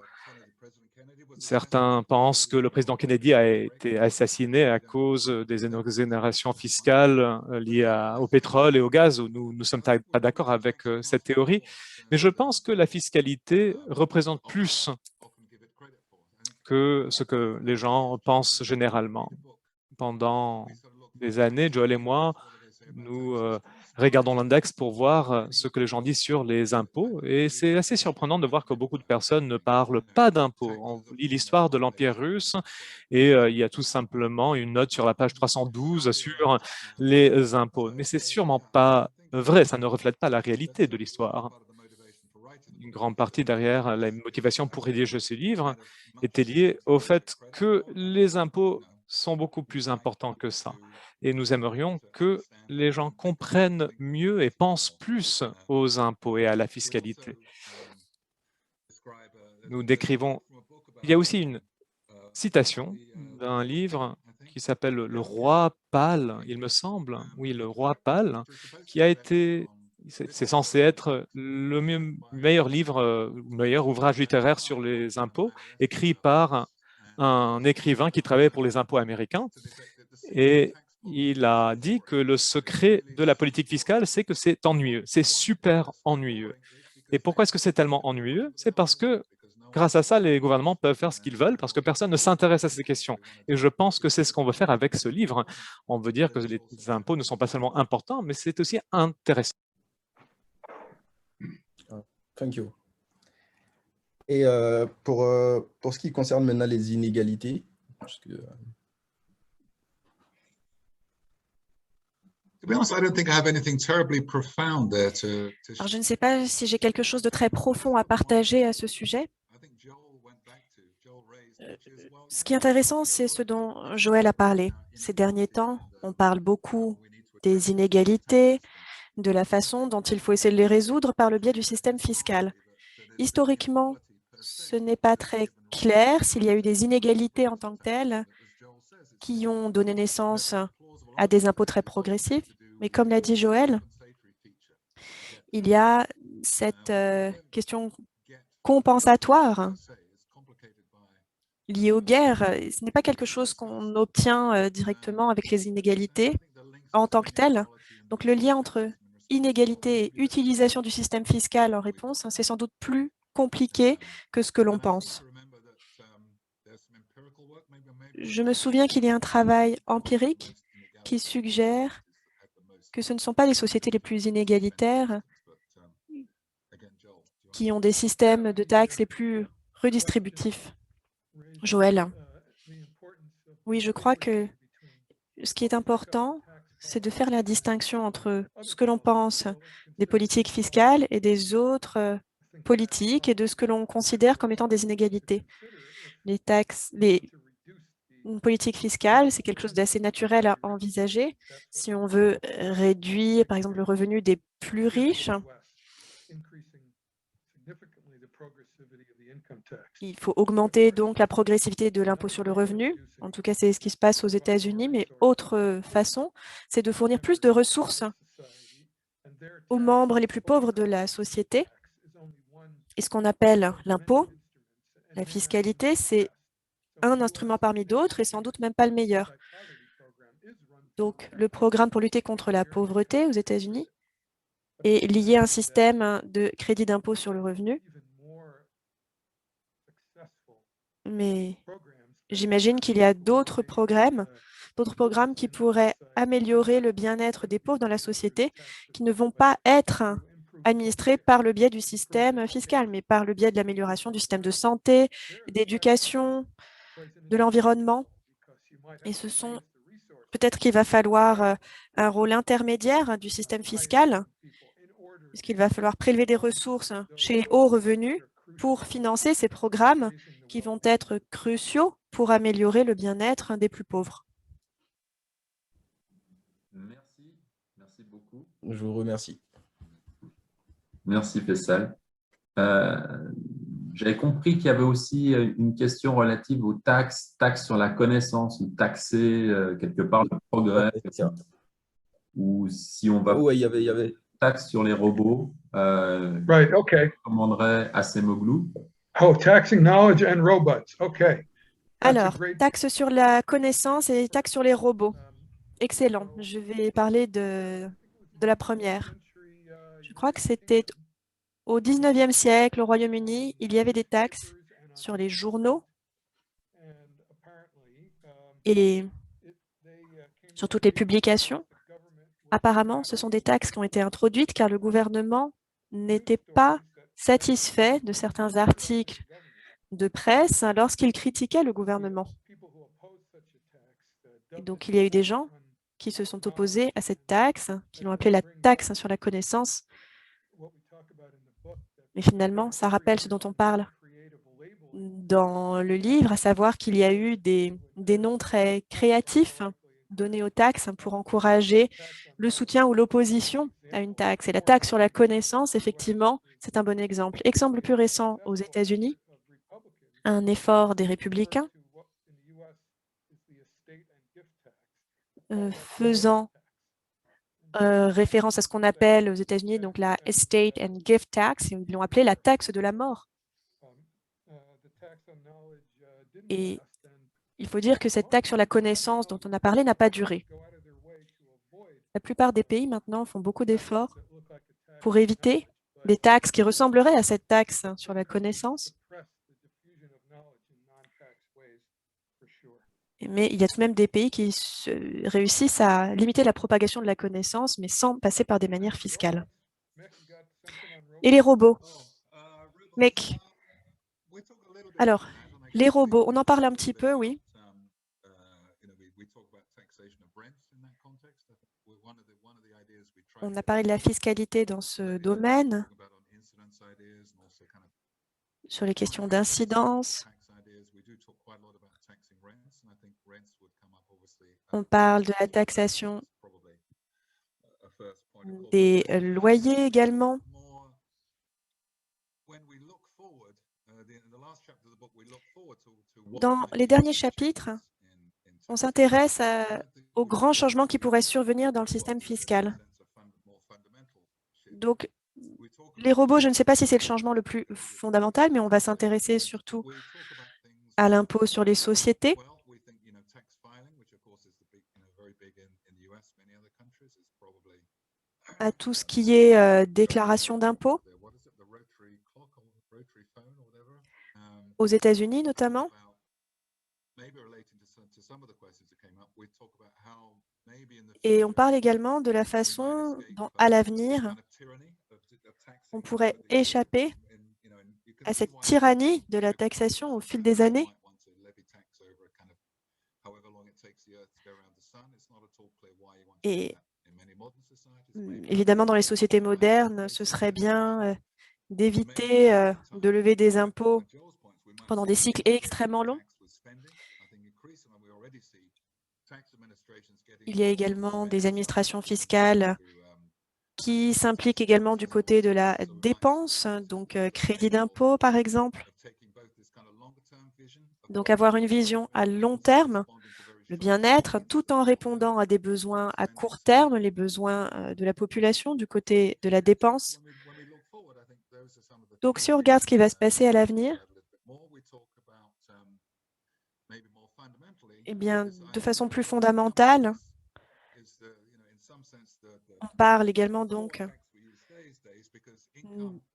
Certains pensent que le président Kennedy a été assassiné à cause des exonérations fiscales liées au pétrole et au gaz. Nous ne sommes pas d'accord avec cette théorie, mais je pense que la fiscalité représente plus que ce que les gens pensent généralement. Pendant des années, Joel et moi, nous regardons l'index pour voir ce que les gens disent sur les impôts et c'est assez surprenant de voir que beaucoup de personnes ne parlent pas d'impôts. On lit l'histoire de l'Empire russe et il y a tout simplement une note sur la page 312 sur les impôts. Mais c'est sûrement pas vrai, ça ne reflète pas la réalité de l'histoire. Une grande partie derrière la motivation pour rédiger ce livre était liée au fait que les impôts sont beaucoup plus importants que ça. Et nous aimerions que les gens comprennent mieux et pensent plus aux impôts et à la fiscalité. Nous décrivons... Il y a aussi une citation d'un livre qui s'appelle « Le roi pâle », il me semble. Oui, « Le roi pâle », qui a été... C'est censé être le meilleur livre, meilleur ouvrage littéraire sur les impôts, écrit par un écrivain qui travaillait pour les impôts américains. Et il a dit que le secret de la politique fiscale, c'est que c'est ennuyeux, c'est super ennuyeux. Et pourquoi est-ce que c'est tellement ennuyeux? C'est parce que grâce à ça, les gouvernements peuvent faire ce qu'ils veulent parce que personne ne s'intéresse à ces questions. Et je pense que c'est ce qu'on veut faire avec ce livre. On veut dire que les impôts ne sont pas seulement importants, mais c'est aussi intéressant. Thank you. Et pour ce qui concerne maintenant les inégalités, parce que, alors, je ne sais pas si j'ai quelque chose de très profond à partager à ce sujet. Ce qui est intéressant, c'est ce dont Joël a parlé. Ces derniers temps, on parle beaucoup des inégalités, de la façon dont il faut essayer de les résoudre par le biais du système fiscal. Historiquement, ce n'est pas très clair s'il y a eu des inégalités en tant que telles qui ont donné naissance à des impôts très progressifs. Mais comme l'a dit Joël, il y a cette question compensatoire liée aux guerres. Ce n'est pas quelque chose qu'on obtient directement avec les inégalités en tant que telles. Donc le lien entre inégalité et utilisation du système fiscal en réponse, c'est sans doute plus compliqué que ce que l'on pense. Je me souviens qu'il y a un travail empirique qui suggère que ce ne sont pas les sociétés les plus inégalitaires qui ont des systèmes de taxes les plus redistributifs. Joël. Oui, je crois que ce qui est important, c'est de faire la distinction entre ce que l'on pense des politiques fiscales et des autres politiques et de ce que l'on considère comme étant des inégalités. Une politique fiscale, c'est quelque chose d'assez naturel à envisager. Si on veut réduire, par exemple, le revenu des plus riches, il faut augmenter donc la progressivité de l'impôt sur le revenu. En tout cas, c'est ce qui se passe aux États-Unis. Mais autre façon, c'est de fournir plus de ressources aux membres les plus pauvres de la société. Et ce qu'on appelle l'impôt, la fiscalité, c'est un instrument parmi d'autres et sans doute même pas le meilleur. Donc, le programme pour lutter contre la pauvreté aux États-Unis est lié à un système de crédit d'impôt sur le revenu. Mais j'imagine qu'il y a d'autres programmes qui pourraient améliorer le bien-être des pauvres dans la société, qui ne vont pas être administrés par le biais du système fiscal, mais par le biais de l'amélioration du système de santé, d'éducation, de l'environnement. Et ce sont peut-être qu'il va falloir un rôle intermédiaire du système fiscal, puisqu'il va falloir prélever des ressources chez les hauts revenus pour financer ces programmes qui vont être cruciaux pour améliorer le bien-être des plus pauvres. Merci beaucoup. Je vous remercie. Merci Faisal. J'avais compris qu'il y avait aussi une question relative aux taxes, taxes sur la connaissance, ou taxer quelque part le progrès, ou si on va Oui, il y avait. taxes sur les robots, Right, okay. je recommanderais Acemoglu. Oh, taxing knowledge and robots. Okay. That's a Alors, great. taxe sur la connaissance et taxe sur les robots. Excellent. Je vais parler de la première. Je crois que c'était au 19e siècle, au Royaume-Uni, il y avait des taxes sur les journaux et sur toutes les publications. Apparemment, ce sont des taxes qui ont été introduites car le gouvernement n'était pas satisfait de certains articles de presse lorsqu'il critiquait le gouvernement. Et donc, il y a eu des gens qui se sont opposés à cette taxe, qui l'ont appelée la taxe sur la connaissance. Mais finalement, ça rappelle ce dont on parle dans le livre, à savoir qu'il y a eu des noms très créatifs donnés aux taxes pour encourager le soutien ou l'opposition à une taxe. Et la taxe sur la connaissance, effectivement, c'est un bon exemple. Exemple plus récent aux États-Unis, un effort des républicains faisant référence à ce qu'on appelle aux États-Unis donc la estate and gift tax, ils l'ont appelée la taxe de la mort. Et il faut dire que cette taxe sur la connaissance dont on a parlé n'a pas duré. La plupart des pays maintenant font beaucoup d'efforts pour éviter des taxes qui ressembleraient à cette taxe sur la connaissance. Mais il y a tout de même des pays qui réussissent à limiter la propagation de la connaissance, mais sans passer par des manières fiscales. Et les robots. Mec. Alors, les robots, on en parle un petit peu, oui. On a parlé de la fiscalité dans ce domaine, sur les questions d'incidence. On parle de la taxation des loyers également. Dans les derniers chapitres, on s'intéresse aux grands changements qui pourraient survenir dans le système fiscal. Donc, les robots, je ne sais pas si c'est le changement le plus fondamental, mais on va s'intéresser surtout à l'impôt sur les sociétés. À tout ce qui est déclaration d'impôts, aux États-Unis notamment. Et on parle également de la façon dont, à l'avenir, on pourrait échapper à cette tyrannie de la taxation au fil des années. Et évidemment, dans les sociétés modernes, ce serait bien d'éviter de lever des impôts pendant des cycles extrêmement longs. Il y a également des administrations fiscales qui s'impliquent également du côté de la dépense, donc crédit d'impôt par exemple. Donc avoir une vision à long terme, le bien-être, tout en répondant à des besoins à court terme, les besoins de la population du côté de la dépense. Donc si on regarde ce qui va se passer à l'avenir, eh bien, de façon plus fondamentale, on parle également donc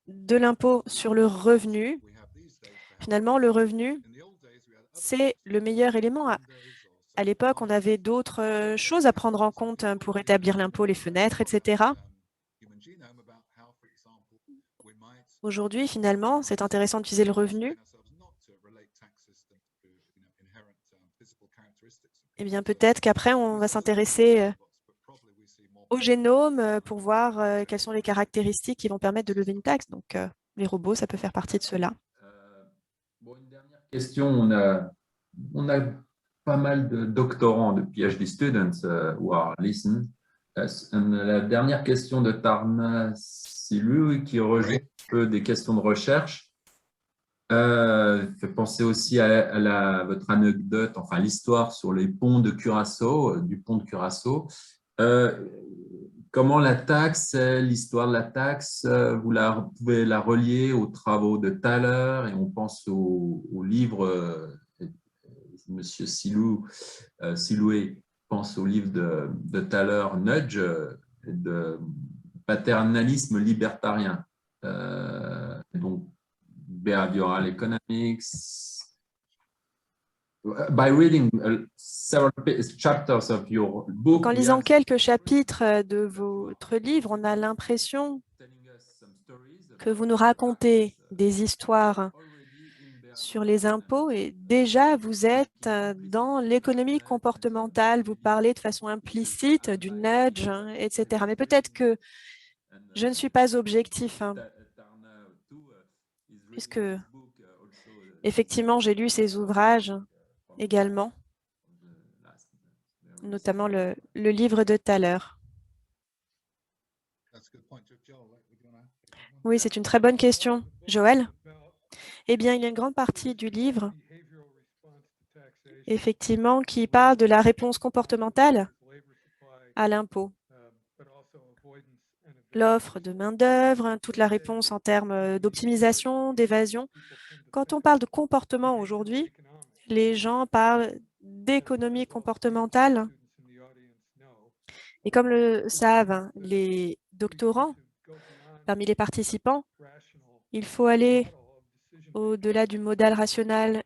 de l'impôt sur le revenu. Finalement, le revenu, c'est le meilleur élément. À l'époque, on avait d'autres choses à prendre en compte pour établir l'impôt, les fenêtres, etc. Aujourd'hui, finalement, c'est intéressant d'utiliser le revenu. Eh bien, peut-être qu'après, on va s'intéresser au génome pour voir quelles sont les caractéristiques qui vont permettre de lever une taxe. Donc, les robots, ça peut faire partie de cela. Une dernière question. On a pas mal de doctorants, de PhD students who are listening. La dernière question de Tarna Silou qui rejoint un peu des questions de recherche. Fait penser aussi à votre anecdote, enfin l'histoire sur les ponts de Curaçao, du pont de Curaçao. Comment la taxe, l'histoire de la taxe, vous pouvez la relier aux travaux de Thaler, et on pense au livre, Monsieur Siloué pense au livre de Thaler, Nudge, de paternalisme libertarien. Donc, behavioral economics. By reading several chapters of your book, En lisant quelques chapitres de votre livre, on a l'impression que vous nous racontez des histoires sur les impôts et déjà vous êtes dans l'économie comportementale, vous parlez de façon implicite du nudge, etc. Mais peut-être que je ne suis pas objectif, puisque effectivement j'ai lu ces ouvrages également, notamment le livre de Thaler. Oui, c'est une très bonne question. Joël? Eh bien, il y a une grande partie du livre, effectivement, qui parle de la réponse comportementale à l'impôt. L'offre de main-d'œuvre, toute la réponse en termes d'optimisation, d'évasion. Quand on parle de comportement aujourd'hui, les gens parlent d'économie comportementale. Et comme le savent les doctorants, parmi les participants, il faut aller au-delà du modèle rationnel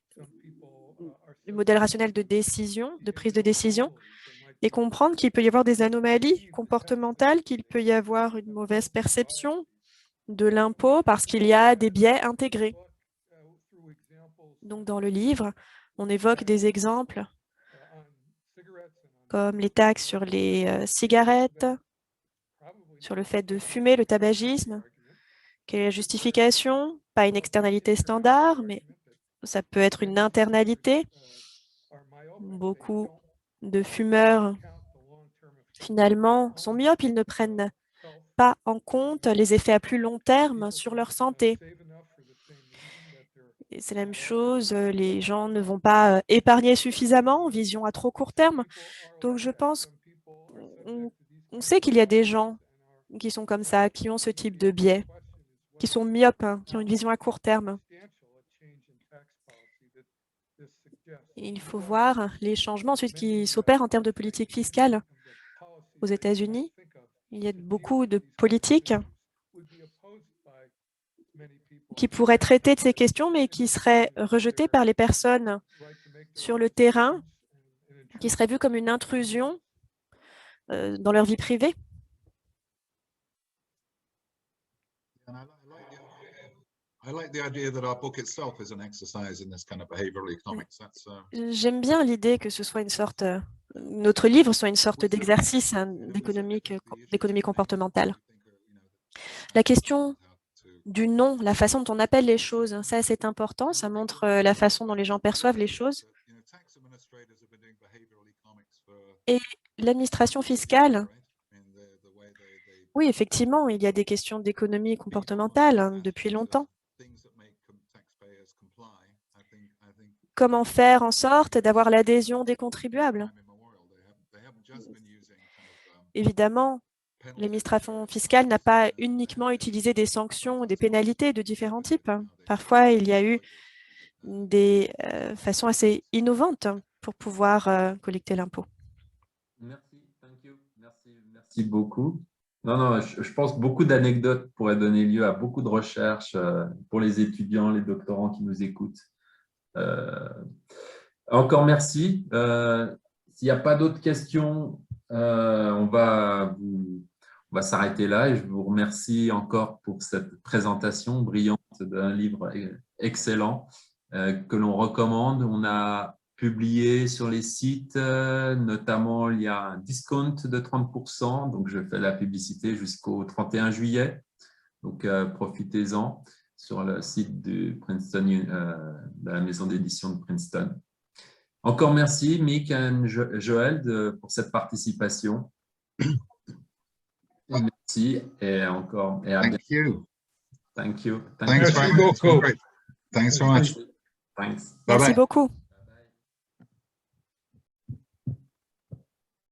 de décision, de prise de décision, et comprendre qu'il peut y avoir des anomalies comportementales, qu'il peut y avoir une mauvaise perception de l'impôt parce qu'il y a des biais intégrés. Donc, dans le livre, on évoque des exemples comme les taxes sur les cigarettes, sur le fait de fumer, le tabagisme. Quelle est la justification? Pas une externalité standard, mais ça peut être une internalité. Beaucoup de fumeurs, finalement, sont myopes. Ils ne prennent pas en compte les effets à plus long terme sur leur santé. C'est la même chose, les gens ne vont pas épargner suffisamment, vision à trop court terme. Donc, je pense qu'on sait qu'il y a des gens qui sont comme ça, qui ont ce type de biais, qui sont myopes, qui ont une vision à court terme. Il faut voir les changements ensuite qui s'opèrent en termes de politique fiscale. Aux États-Unis, il y a beaucoup de politiques qui pourraient traiter de ces questions, mais qui seraient rejetées par les personnes sur le terrain, qui seraient vues comme une intrusion dans leur vie privée. J'aime bien l'idée que ce soit une sorte, notre livre soit une sorte d'exercice d'économie comportementale. La question du nom, la façon dont on appelle les choses, ça c'est important, ça montre la façon dont les gens perçoivent les choses. Et l'administration fiscale, oui, effectivement, il y a des questions d'économie comportementale depuis longtemps. Comment faire en sorte d'avoir l'adhésion des contribuables? Évidemment, l'administration fiscale n'a pas uniquement utilisé des sanctions ou des pénalités de différents types. Parfois, il y a eu des façons assez innovantes pour pouvoir collecter l'impôt. Merci beaucoup. Non, je pense que beaucoup d'anecdotes pourraient donner lieu à beaucoup de recherches pour les étudiants, les doctorants qui nous écoutent. Encore merci. S'il n'y a pas d'autres questions, on va s'arrêter là et je vous remercie encore pour cette présentation brillante d'un livre excellent que l'on recommande. On a publié sur les sites, notamment il y a un discount de 30%, donc je fais la publicité jusqu'au 31 juillet, donc profitez-en sur le site de Princeton, de la maison d'édition de Princeton. Encore merci, Mick et Joël, pour cette participation. Merci et encore et à bientôt. Thank you. Thanks very much. Thanks very much. Thanks. Bye Merci bye. beaucoup.